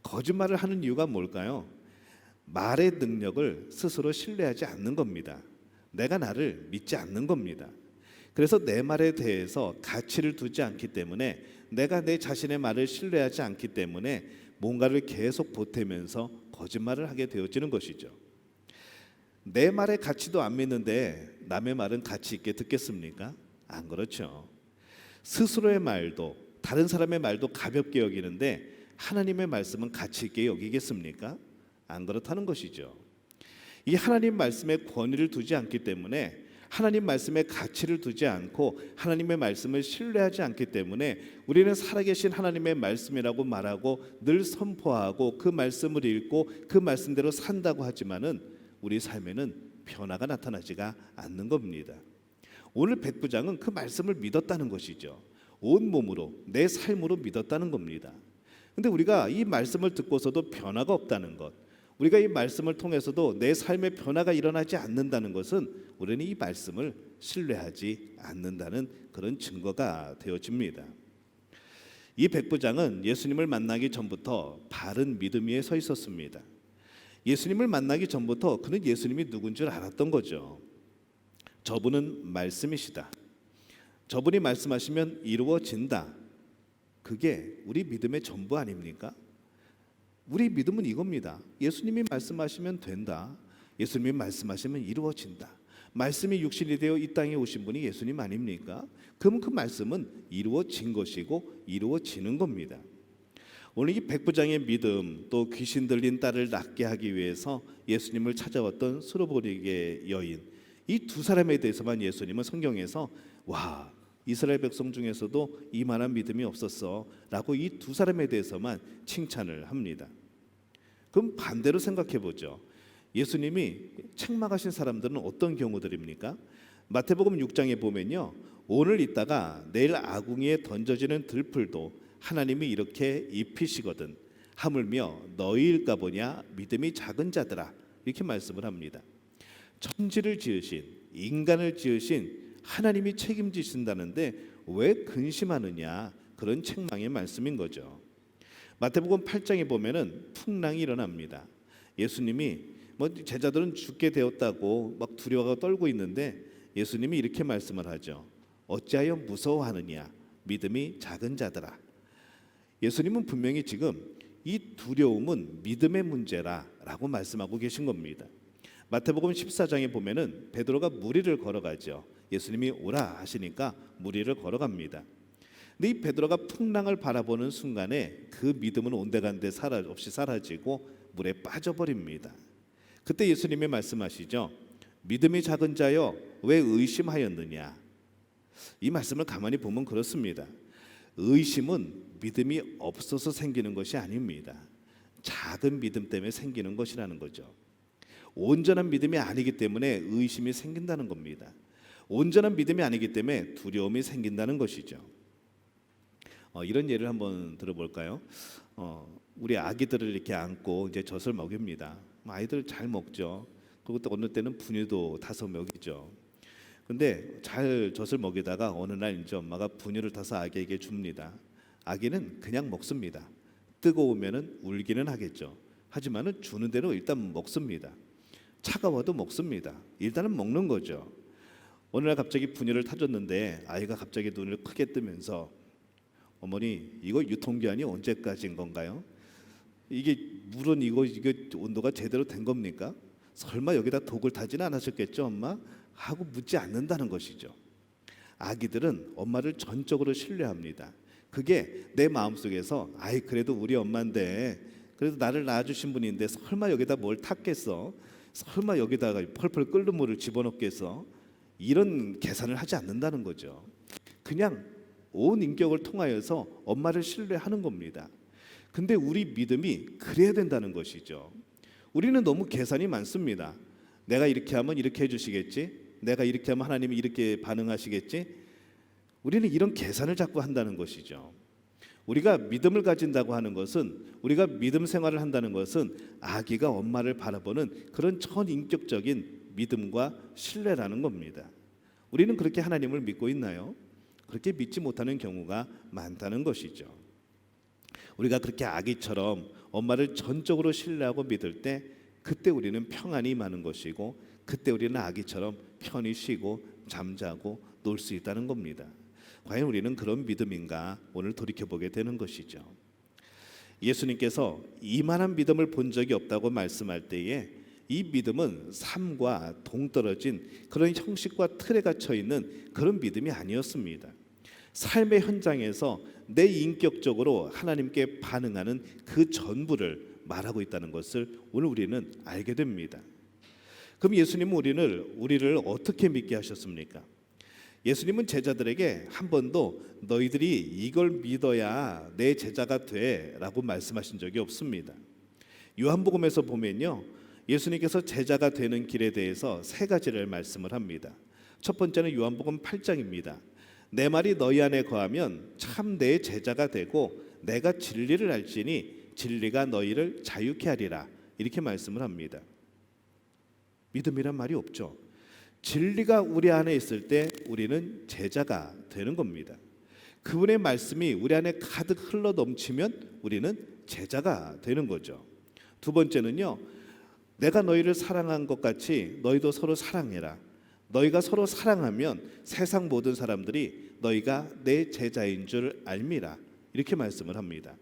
거짓말을 하는 이유가 뭘까요? 말의 능력을 스스로 신뢰하지 않는 겁니다. 내가 나를 믿지 않는 겁니다. 그래서 내 말에 대해서 가치를 두지 않기 때문에, 내가 내 자신의 말을 신뢰하지 않기 때문에 뭔가를 계속 보태면서 거짓말을 하게 되어지는 것이죠. 내 말의 가치도 안 믿는데 남의 말은 가치 있게 듣겠습니까? 안 그렇죠. 스스로의 말도, 다른 사람의 말도 가볍게 여기는데 하나님의 말씀은 가치 있게 여기겠습니까? 안 그렇다는 것이죠. 이 하나님 말씀에 권위를 두지 않기 때문에, 하나님 말씀에 가치를 두지 않고 하나님의 말씀을 신뢰하지 않기 때문에 우리는 살아계신 하나님의 말씀이라고 말하고 늘 선포하고 그 말씀을 읽고 그 말씀대로 산다고 하지만은 우리 삶에는 변화가 나타나지가 않는 겁니다. 오늘 백부장은 그 말씀을 믿었다는 것이죠. 온 몸으로, 내 삶으로 믿었다는 겁니다. 근데 우리가 이 말씀을 듣고서도 변화가 없다는 것, 우리가 이 말씀을 통해서도 내 삶에 변화가 일어나지 않는다는 것은 우리는 이 말씀을 신뢰하지 않는다는 그런 증거가 되어집니다. 이 백부장은 예수님을 만나기 전부터 바른 믿음 위에 서 있었습니다. 예수님을 만나기 전부터 그는 예수님이 누군 줄 알았던 거죠. 저분은 말씀이시다. 저분이 말씀하시면 이루어진다. 그게 우리 믿음의 전부 아닙니까? 우리 믿음은 이겁니다. 예수님이 말씀하시면 된다. 예수님이 말씀하시면 이루어진다. 말씀이 육신이 되어 이 땅에 오신 분이 예수님 아닙니까? 그럼 그 말씀은 이루어진 것이고 이루어지는 겁니다. 오늘 이 백부장의 믿음, 또 귀신 들린 딸을 낫게 하기 위해서 예수님을 찾아왔던 수르보니게 여인, 이 두 사람에 대해서만 예수님은 성경에서 와, 이스라엘 백성 중에서도 이만한 믿음이 없었어 라고 이 두 사람에 대해서만 칭찬을 합니다. 그럼 반대로 생각해 보죠. 예수님이 책망하신 사람들은 어떤 경우들입니까? 마태복음 6장에 보면요, 오늘 있다가 내일 아궁이에 던져지는 들풀도 하나님이 이렇게 입히시거든 하물며 너희일까 보냐 믿음이 작은 자들아, 이렇게 말씀을 합니다. 천지를 지으신, 인간을 지으신 하나님이 책임지신다는데 왜 근심하느냐, 그런 책망의 말씀인 거죠. 마태복음 8장에 보면은 풍랑이 일어납니다. 예수님이 제자들은 죽게 되었다고 막 두려워하고 떨고 있는데 예수님이 이렇게 말씀을 하죠. 어찌하여 무서워하느냐, 믿음이 작은 자들아. 예수님은 분명히 지금 이 두려움은 믿음의 문제라라고 말씀하고 계신 겁니다. 마태복음 14장에 보면은 베드로가 무리를 걸어가죠. 예수님이 오라 하시니까 무리를 걸어갑니다. 근데 이 베드로가 풍랑을 바라보는 순간에 그 믿음은 온데간데 없이 사라지고 물에 빠져버립니다. 그때 예수님이 말씀하시죠. 믿음이 작은 자여 왜 의심하였느냐. 이 말씀을 가만히 보면 그렇습니다. 의심은 믿음이 없어서 생기는 것이 아닙니다. 작은 믿음 때문에 생기는 것이라는 거죠. 온전한 믿음이 아니기 때문에 의심이 생긴다는 겁니다. 온전한 믿음이 아니기 때문에 두려움이 생긴다는 것이죠. 이런 예를 한번 들어볼까요? 우리 아기들을 이렇게 안고 이제 젖을 먹입니다. 아이들 잘 먹죠. 그리고 또 어느 때는 분유도 타서 먹이죠. 근데 잘 젖을 먹이다가 어느 날 이제 엄마가 분유를 타서 아기에게 줍니다. 아기는 그냥 먹습니다. 뜨거우면은 울기는 하겠죠. 하지만은 주는 대로 일단 먹습니다. 차가워도 먹습니다. 일단은 먹는 거죠. 어느 날 갑자기 분유를 타줬는데 아이가 갑자기 눈을 크게 뜨면서 어머니, 이거 유통기한이 언제까지인 건가요? 이게 물은 이거 온도가 제대로 된 겁니까? 설마 여기다 독을 타지는 않으셨겠죠, 엄마? 하고 묻지 않는다는 것이죠. 아기들은 엄마를 전적으로 신뢰합니다. 그게 내 마음속에서 아이 그래도 우리 엄마인데, 그래도 나를 낳아주신 분인데 설마 여기다 뭘 탔겠어? 설마 여기다가 펄펄 끓는 물을 집어넣겠어? 이런 계산을 하지 않는다는 거죠. 그냥 온 인격을 통하여서 엄마를 신뢰하는 겁니다. 근데 우리 믿음이 그래야 된다는 것이죠. 우리는 너무 계산이 많습니다. 내가 이렇게 하면 이렇게 해주시겠지? 내가 이렇게 하면 하나님이 이렇게 반응하시겠지? 우리는 이런 계산을 자꾸 한다는 것이죠. 우리가 믿음을 가진다고 하는 것은, 우리가 믿음 생활을 한다는 것은 아기가 엄마를 바라보는 그런 전인격적인 믿음과 신뢰라는 겁니다. 우리는 그렇게 하나님을 믿고 있나요? 그렇게 믿지 못하는 경우가 많다는 것이죠. 우리가 그렇게 아기처럼 엄마를 전적으로 신뢰하고 믿을 때 그때 우리는 평안이 임하는 것이고, 그때 우리는 아기처럼 편히 쉬고 잠자고 놓을 수 있다는 겁니다. 과연 우리는 그런 믿음인가 오늘 돌이켜보게 되는 것이죠. 예수님께서 이만한 믿음을 본 적이 없다고 말씀할 때에 이 믿음은 삶과 동떨어진 그런 형식과 틀에 갇혀 있는 그런 믿음이 아니었습니다. 삶의 현장에서 내 인격적으로 하나님께 반응하는 그 전부를 말하고 있다는 것을 오늘 우리는 알게 됩니다. 그럼 예수님은 우리를 어떻게 믿게 하셨습니까? 예수님은 제자들에게 한 번도 너희들이 이걸 믿어야 내 제자가 돼라고 말씀하신 적이 없습니다. 요한복음에서 보면요, 예수님께서 제자가 되는 길에 대해서 세 가지를 말씀을 합니다. 첫 번째는 요한복음 8장입니다. 내 말이 너희 안에 거하면 참 내 제자가 되고 내가 진리를 알지니 진리가 너희를 자유케 하리라, 이렇게 말씀을 합니다. 믿음이란 말이 없죠. 진리가 우리 안에 있을 때 우리는 제자가 되는 겁니다. 그분의 말씀이 우리 안에 가득 흘러 넘치면 우리는 제자가 되는 거죠. 두 번째는요, 내가 너희를 사랑한 것 같이 너희도 서로 사랑해라. 너희가 서로 사랑하면 세상 모든 사람들이 너희가 내 제자인 줄 알미라, 이렇게 말씀을 합니다.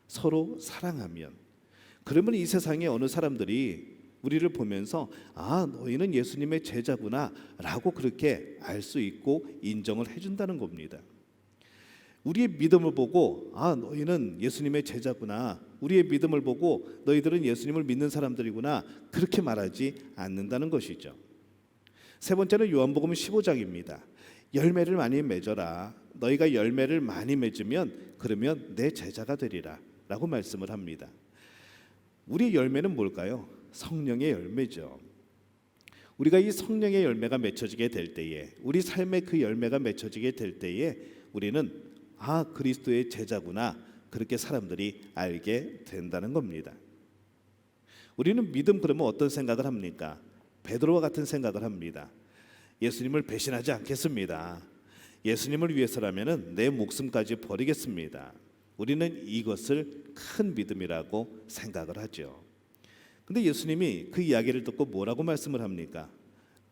서로 사랑하면, 그러면 이 세상에 어느 사람들이 우리를 보면서 아, 너희는 예수님의 제자구나 라고 그렇게 알 수 있고 인정을 해준다는 겁니다. 우리의 믿음을 보고 아, 너희는 예수님의 제자구나, 우리의 믿음을 보고 너희들은 예수님을 믿는 사람들이구나, 그렇게 말하지 않는다는 것이죠. 세 번째는 요한복음 15장입니다. 열매를 많이 맺어라. 너희가 열매를 많이 맺으면 그러면 내 제자가 되리라 라고 말씀을 합니다. 우리의 열매는 뭘까요? 성령의 열매죠. 우리가 이 성령의 열매가 맺혀지게 될 때에, 우리 삶의 그 열매가 맺혀지게 될 때에 우리는 아, 그리스도의 제자구나, 그렇게 사람들이 알게 된다는 겁니다. 우리는 믿음 그러면 어떤 생각을 합니까? 베드로와 같은 생각을 합니다. 예수님을 배신하지 않겠습니다. 예수님을 위해서라면 내 목숨까지 버리겠습니다. 우리는 이것을 큰 믿음이라고 생각을 하죠. 근데 예수님이 그 이야기를 듣고 뭐라고 말씀을 합니까?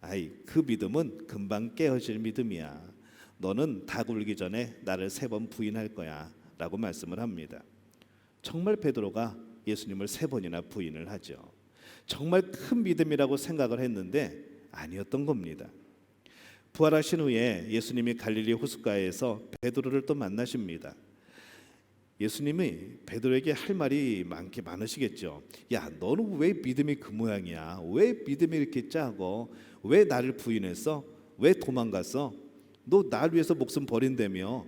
아이, 그 믿음은 금방 깨어질 믿음이야. 너는 다 굴기 전에 나를 3번 부인할 거야 라고 말씀을 합니다. 정말 베드로가 예수님을 3번이나 부인을 하죠. 정말 큰 믿음이라고 생각을 했는데 아니었던 겁니다. 부활하신 후에 예수님이 갈릴리 호숫가에서 베드로를 또 만나십니다. 예수님이 베드로에게 할 말이 많으시겠죠. 야, 너는 왜 믿음이 그 모양이야? 왜 믿음이 이렇게 작어? 왜 나를 부인했어? 왜 도망갔어? 너 날 위해서 목숨 버린다며?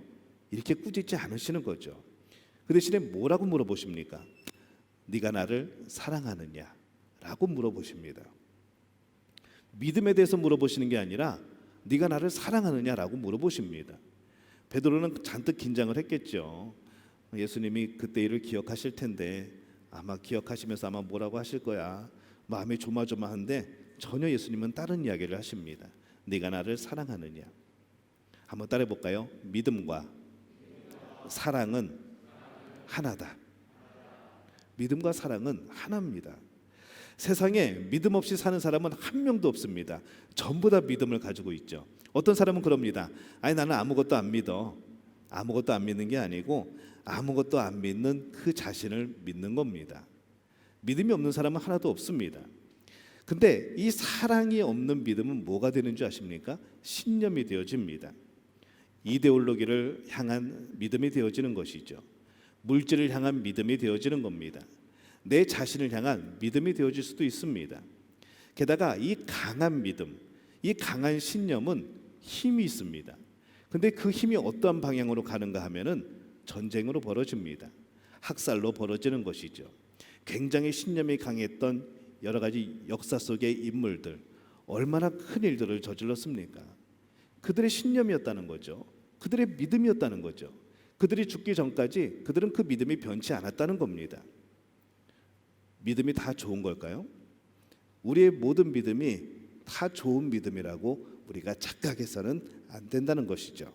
이렇게 꾸짖지 않으시는 거죠. 그 대신에 뭐라고 물어보십니까? 네가 나를 사랑하느냐? 라고 물어보십니다. 믿음에 대해서 물어보시는 게 아니라 네가 나를 사랑하느냐라고 물어보십니다. 베드로는 잔뜩 긴장을 했겠죠. 예수님이 그때 일을 기억하실 텐데 아마 기억하시면서 아마 뭐라고 하실 거야. 마음이 조마조마한데 전혀 예수님은 다른 이야기를 하십니다. 네가 나를 사랑하느냐. 한번 따라해 볼까요? 믿음과 사랑은 하나다. 믿음과 사랑은 하나입니다. 세상에 믿음 없이 사는 사람은 한 명도 없습니다. 전부 다 믿음을 가지고 있죠. 어떤 사람은 그럽니다. 아니, 나는 아무것도 안 믿어. 아무것도 안 믿는 게 아니고 아무것도 안 믿는 그 자신을 믿는 겁니다. 믿음이 없는 사람은 하나도 없습니다. 근데 이 사랑이 없는 믿음은 뭐가 되는 줄 아십니까? 신념이 되어집니다. 이데올로기를 향한 믿음이 되어지는 것이죠. 물질을 향한 믿음이 되어지는 겁니다. 내 자신을 향한 믿음이 되어질 수도 있습니다. 게다가 이 강한 믿음, 이 강한 신념은 힘이 있습니다. 근데 그 힘이 어떠한 방향으로 가는가 하면은 전쟁으로 벌어집니다. 학살로 벌어지는 것이죠. 굉장히 신념이 강했던 여러 가지 역사 속의 인물들, 얼마나 큰 일들을 저질렀습니까? 그들의 신념이었다는 거죠. 그들의 믿음이었다는 거죠. 그들이 죽기 전까지 그들은 그 믿음이 변치 않았다는 겁니다. 믿음이 다 좋은 걸까요? 우리의 모든 믿음이 다 좋은 믿음이라고 우리가 착각해서는 안 된다는 것이죠.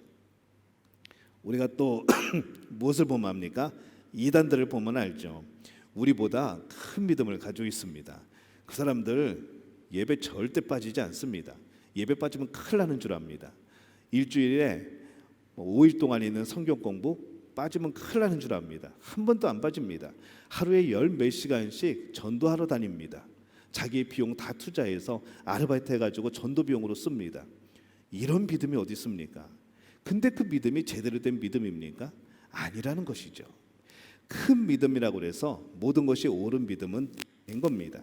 우리가 또 무엇을 보면 합니까? 이단들을 보면 알죠. 우리보다 큰 믿음을 가지고 있습니다. 그 사람들 예배 절대 빠지지 않습니다. 예배 빠지면 큰일 나는 줄 압니다. 일주일에 5일 동안 있는 성경 공부 빠지면 큰일 나는 줄 압니다. 한 번도 안 빠집니다. 하루에 열 몇 시간씩 전도하러 다닙니다. 자기의 비용 다 투자해서 아르바이트 해가지고 전도 비용으로 씁니다. 이런 믿음이 어디 있습니까? 근데 그 믿음이 제대로 된 믿음입니까? 아니라는 것이죠. 큰 믿음이라고 해서 모든 것이 옳은 믿음은 된 겁니다.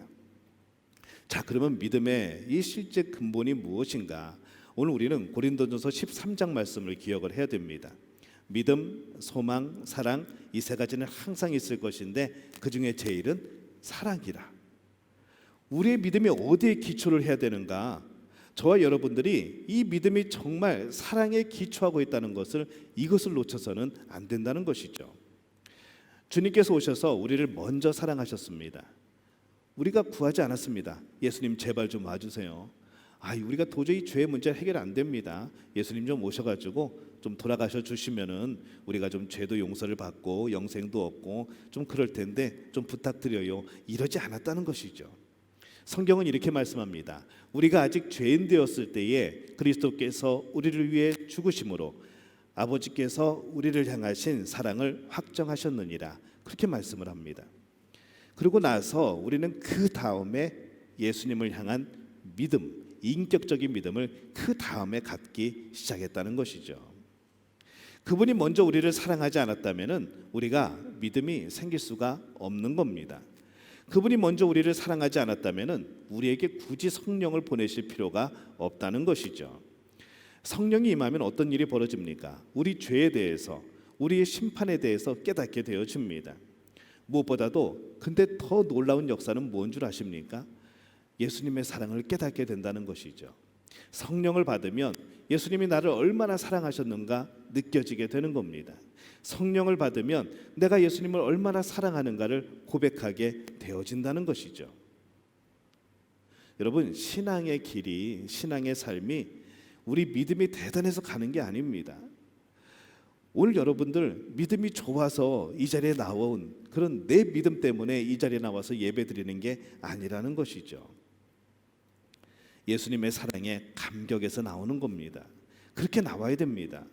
자, 그러면 믿음의 이 실제 근본이 무엇인가? 오늘 우리는 고린도전서 13장 말씀을 기억을 해야 됩니다. 믿음, 소망, 사랑 이 세 가지는 항상 있을 것인데 그 중에 제일은 사랑이라. 우리의 믿음이 어디에 기초를 해야 되는가? 저와 여러분들이 이 믿음이 정말 사랑에 기초하고 있다는 것을 이것을 놓쳐서는 안 된다는 것이죠. 주님께서 오셔서 우리를 먼저 사랑하셨습니다. 우리가 구하지 않았습니다. 예수님 제발 좀 와주세요. 우리가 도저히 죄의 문제 해결 안 됩니다. 예수님 좀 오셔가지고 좀 돌아가셔 주시면은 우리가 좀 죄도 용서를 받고 영생도 얻고 좀 그럴 텐데 좀 부탁드려요. 이러지 않았다는 것이죠. 성경은 이렇게 말씀합니다. 우리가 아직 죄인 되었을 때에 그리스도께서 우리를 위해 죽으심으로 아버지께서 우리를 향하신 사랑을 확정하셨느니라. 그렇게 말씀을 합니다. 그리고 나서 우리는 그 다음에 예수님을 향한 믿음, 인격적인 믿음을 그 다음에 갖기 시작했다는 것이죠. 그분이 먼저 우리를 사랑하지 않았다면 우리가 믿음이 생길 수가 없는 겁니다. 그분이 먼저 우리를 사랑하지 않았다면 우리에게 굳이 성령을 보내실 필요가 없다는 것이죠. 성령이 임하면 어떤 일이 벌어집니까? 우리 죄에 대해서, 우리의 심판에 대해서 깨닫게 되어집니다. 무엇보다도 근데 더 놀라운 역사는 뭔 줄 아십니까? 예수님의 사랑을 깨닫게 된다는 것이죠. 성령을 받으면 예수님이 나를 얼마나 사랑하셨는가 느껴지게 되는 겁니다. 성령을 받으면 내가 예수님을 얼마나 사랑하는가를 고백하게 되어진다는 것이죠. 여러분, 신앙의 길이, 신앙의 삶이 우리 믿음이 대단해서 가는 게 아닙니다. 오늘 여러분들 믿음이 좋아서 이 자리에 나온 그런 내 믿음 때문에 이 자리에 나와서 예배드리는 게 아니라는 것이죠. 예수님의 사랑에 감격해서 나오는 겁니다. 그렇게 나와야 됩니다.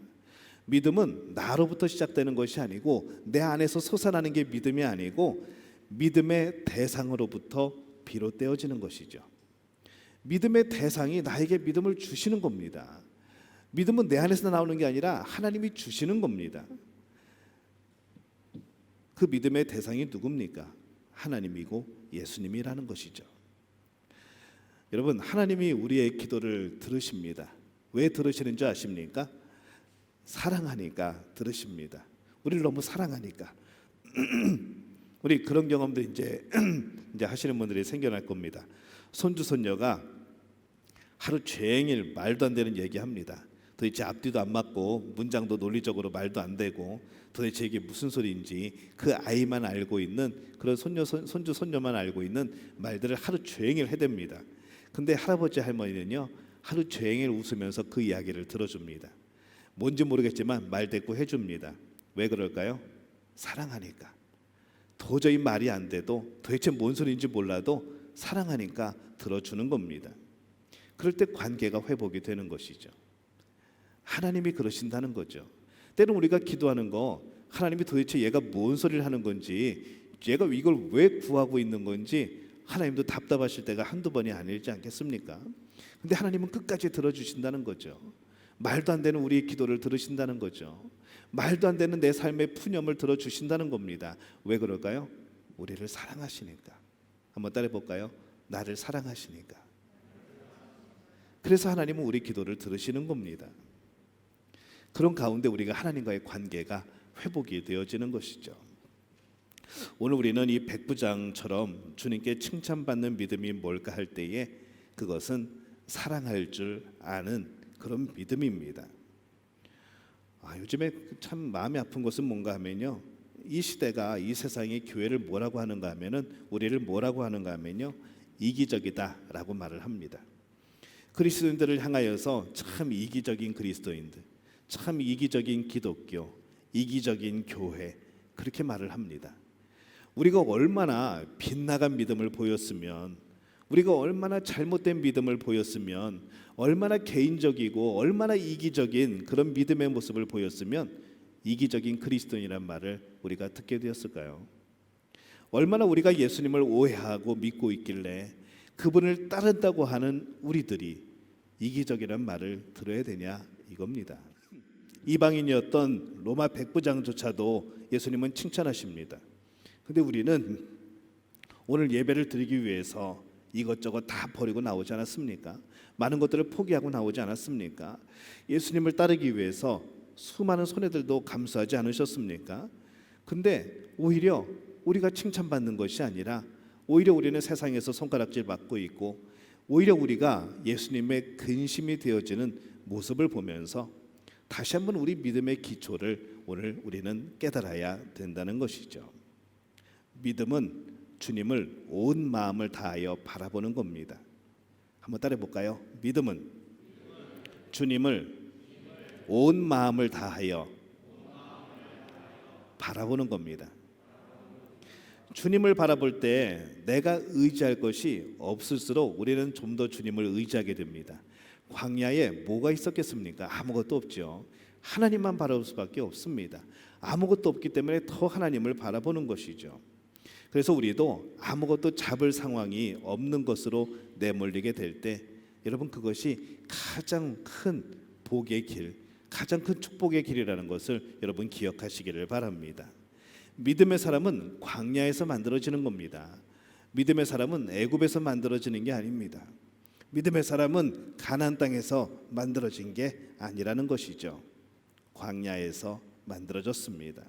믿음은 나로부터 시작되는 것이 아니고 내 안에서 솟아나는 게 믿음이 아니고 믿음의 대상으로부터 비롯되어지는 것이죠. 믿음의 대상이 나에게 믿음을 주시는 겁니다. 믿음은 내 안에서 나오는 게 아니라 하나님이 주시는 겁니다. 그 믿음의 대상이 누굽니까? 하나님이고 예수님이라는 것이죠. 여러분, 하나님이 우리의 기도를 들으십니다. 왜 들으시는 줄 아십니까? 사랑하니까 들으십니다. 우리를 너무 사랑하니까. 우리 그런 경험도 이제 하시는 분들이 생겨날 겁니다. 손주 손녀가 하루 종일 말도 안 되는 얘기합니다. 도대체 앞뒤도 안 맞고 문장도 논리적으로 말도 안 되고 도대체 이게 무슨 소리인지 그 아이만 알고 있는 그런 손주 손녀만 알고 있는 말들을 하루 종일 해댑니다. 근데 할아버지 할머니는요 하루 종일 웃으면서 그 이야기를 들어줍니다. 뭔지 모르겠지만 말대꾸 해줍니다. 왜 그럴까요? 사랑하니까. 도저히 말이 안 돼도 도대체 뭔 소리인지 몰라도 사랑하니까 들어주는 겁니다. 그럴 때 관계가 회복이 되는 것이죠. 하나님이 그러신다는 거죠. 때론 우리가 기도하는 거 하나님이 도대체 얘가 뭔 소리를 하는 건지 얘가 이걸 왜 구하고 있는 건지 하나님도 답답하실 때가 한두 번이 아니지 않겠습니까? 근데 하나님은 끝까지 들어주신다는 거죠. 말도 안 되는 우리의 기도를 들으신다는 거죠. 말도 안 되는 내 삶의 푸념을 들어주신다는 겁니다. 왜 그럴까요? 우리를 사랑하시니까. 한번 따라해 볼까요? 나를 사랑하시니까. 그래서 하나님은 우리 기도를 들으시는 겁니다. 그런 가운데 우리가 하나님과의 관계가 회복이 되어지는 것이죠. 오늘 우리는 이 백부장처럼 주님께 칭찬받는 믿음이 뭘까 할 때에 그것은 사랑할 줄 아는 그런 믿음입니다. 요즘에 참 마음이 아픈 것은 뭔가 하면요, 이 시대가 이 세상이 교회를 뭐라고 하는가 하면은 우리를 뭐라고 하는가 하면요 이기적이다라고 말을 합니다. 그리스도인들을 향하여서 참 이기적인 그리스도인들, 참 이기적인 기독교, 이기적인 교회 그렇게 말을 합니다. 우리가 얼마나 빗나간 믿음을 보였으면 우리가 얼마나 잘못된 믿음을 보였으면, 얼마나 개인적이고 얼마나 이기적인 그런 믿음의 모습을 보였으면 이기적인 그리스도인이란 말을 우리가 듣게 되었을까요? 얼마나 우리가 예수님을 오해하고 믿고 있길래 그분을 따른다고 하는 우리들이 이기적이란 말을 들어야 되냐 이겁니다. 이방인이었던 로마 백부장조차도 예수님은 칭찬하십니다. 근데 우리는 오늘 예배를 드리기 위해서 이것저것 다 버리고 나오지 않았습니까? 많은 것들을 포기하고 나오지 않았습니까? 예수님을 따르기 위해서 수많은 손해들도 감수하지 않으셨습니까? 근데 오히려 우리가 칭찬받는 것이 아니라 오히려 우리는 세상에서 손가락질 받고 있고, 오히려 우리가 예수님의 근심이 되어지는 모습을 보면서 다시 한번 우리 믿음의 기초를 오늘 우리는 깨달아야 된다는 것이죠. 믿음은 주님을 온 마음을 다하여 바라보는 겁니다. 한번 따라해 볼까요? 믿음은 주님을 온 마음을 다하여 바라보는 겁니다. 주님을 바라볼 때 내가 의지할 것이 없을수록 우리는 좀 더 주님을 의지하게 됩니다. 광야에 뭐가 있었겠습니까? 아무것도 없죠. 하나님만 바라볼 수밖에 없습니다. 아무것도 없기 때문에 더 하나님을 바라보는 것이죠. 그래서 우리도 아무것도 잡을 상황이 없는 것으로 내몰리게 될 때, 여러분 그것이 가장 큰 복의 길, 가장 큰 축복의 길이라는 것을 여러분 기억하시기를 바랍니다. 믿음의 사람은 광야에서 만들어지는 겁니다. 믿음의 사람은 애굽에서 만들어지는 게 아닙니다. 믿음의 사람은 가나안 땅에서 만들어진 게 아니라는 것이죠. 광야에서 만들어졌습니다.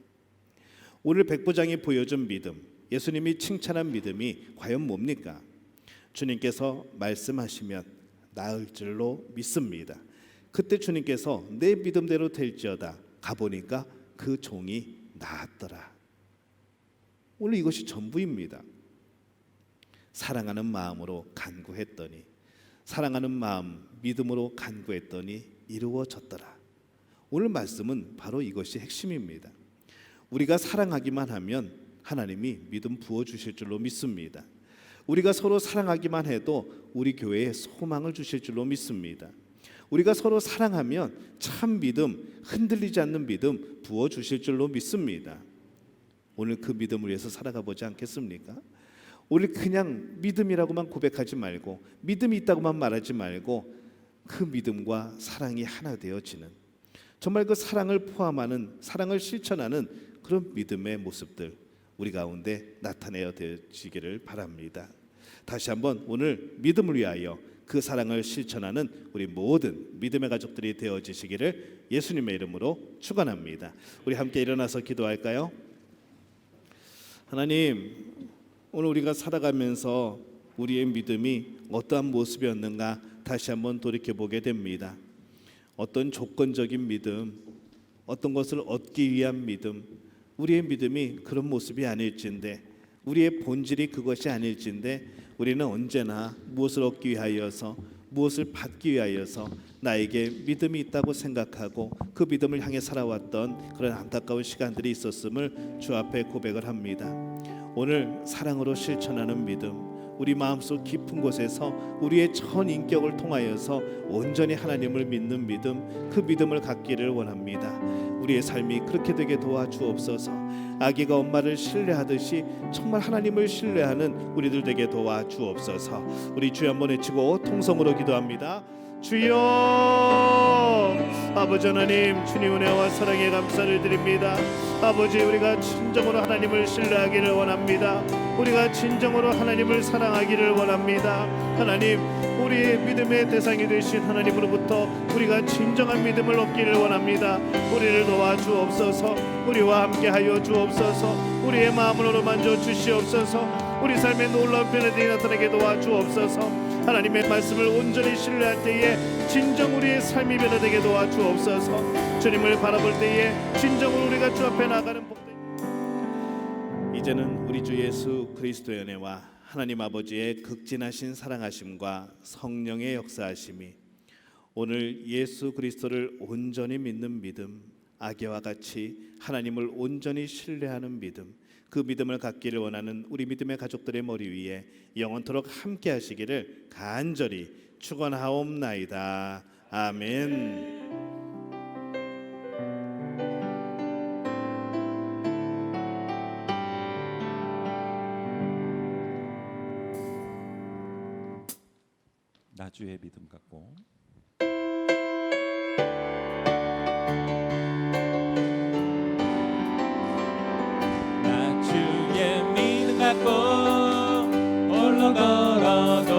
오늘 백부장이 보여준 믿음, 예수님이 칭찬한 믿음이 과연 뭡니까? 주님께서 말씀하시면 나을 줄로 믿습니다. 그때 주님께서 내 믿음대로 될지어다 가보니까 그 종이 나았더라. 오늘 이것이 전부입니다. 사랑하는 마음으로 간구했더니, 사랑하는 마음 믿음으로 간구했더니 이루어졌더라. 오늘 말씀은 바로 이것이 핵심입니다. 우리가 사랑하기만 하면 하나님이 믿음 부어주실 줄로 믿습니다. 우리가 서로 사랑하기만 해도 우리 교회에 소망을 주실 줄로 믿습니다. 우리가 서로 사랑하면 참 믿음, 흔들리지 않는 믿음 부어주실 줄로 믿습니다. 오늘 그 믿음을 위해서 살아가 보지 않겠습니까? 오늘 그냥 믿음이라고만 고백하지 말고, 믿음이 있다고만 말하지 말고, 그 믿음과 사랑이 하나 되어지는, 정말 그 사랑을 포함하는, 사랑을 실천하는 그런 믿음의 모습들 우리 가운데 나타내어 되시기를 바랍니다. 다시 한번 오늘 믿음을 위하여 그 사랑을 실천하는 우리 모든 믿음의 가족들이 되어지시기를 예수님의 이름으로 축원합니다. 우리 함께 일어나서 기도할까요? 하나님, 오늘 우리가 살아가면서 우리의 믿음이 어떠한 모습이었는가 다시 한번 돌이켜보게 됩니다. 어떤 조건적인 믿음, 어떤 것을 얻기 위한 믿음, 우리의 믿음이 그런 모습이 아닐진데, 우리의 본질이 그것이 아닐진데, 우리는 언제나 무엇을 얻기 위하여서, 무엇을 받기 위하여서 나에게 믿음이 있다고 생각하고 그 믿음을 향해 살아왔던 그런 안타까운 시간들이 있었음을 주 앞에 고백을 합니다. 오늘 사랑으로 실천하는 믿음, 우리 마음속 깊은 곳에서 우리의 전 인격을 통하여서 온전히 하나님을 믿는 믿음, 그 믿음을 갖기를 원합니다. 우리의 삶이 그렇게 되게 도와주옵소서. 아기가 엄마를 신뢰하듯이 정말 하나님을 신뢰하는 우리들 되게 도와주옵소서. 우리 주여 한번 외치고 통성으로 기도합니다. 주여, 아버지 하나님, 주님 은혜와 사랑에 감사를 드립니다. 아버지, 우리가 진정으로 하나님을 신뢰하기를 원합니다. 우리가 진정으로 하나님을 사랑하기를 원합니다. 하나님, 우리의 믿음의 대상이 되신 하나님으로부터 우리가 진정한 믿음을 얻기를 원합니다. 우리를 도와주옵소서. 우리와 함께하여 주옵소서. 우리의 마음을 어루만져 주시옵소서. 우리 삶의 놀라운 변화들이 나타나게 도와주옵소서. 하나님의 말씀을 온전히 신뢰할 때에 진정 우리의 삶이 변화되게 도와주옵소서. 주님을 바라볼 때에 진정으로 우리가 주 앞에 나가는 복들. 이제는 우리 주 예수 그리스도의 은혜와 하나님 아버지의 극진하신 사랑하심과 성령의 역사하심이 오늘 예수 그리스도를 온전히 믿는 믿음, 아기와 같이 하나님을 온전히 신뢰하는 믿음, 그 믿음을 갖기를 원하는 우리 믿음의 가족들의 머리 위에 영원토록 함께 하시기를 간절히 축원하옵나이다. 아멘. 나주의 믿음 갖고 나주의 믿음 갖고 홀로 걸어도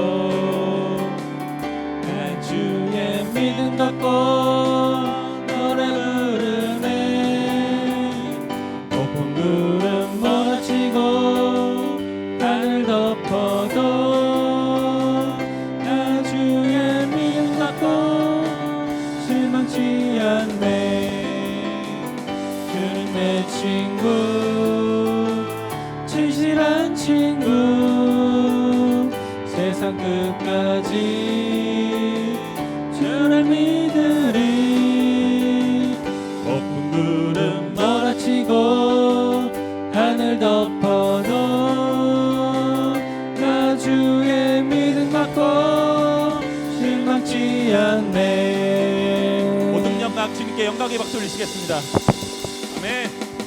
나주의 믿음 갖고 노래 부르네 높은 구름 몰아치고 하늘 덮어도 나주의 믿음 갖고 실망치 않네 주는 내 친구 진실한 친구 세상 끝까지 주를 믿으리 높은 구름 몰아치고 하늘 덮어도 나 주의 믿음 갖고 실망치 않네. 모든 영광 주님께 영광의 박수 올리시겠습니다. 아멘.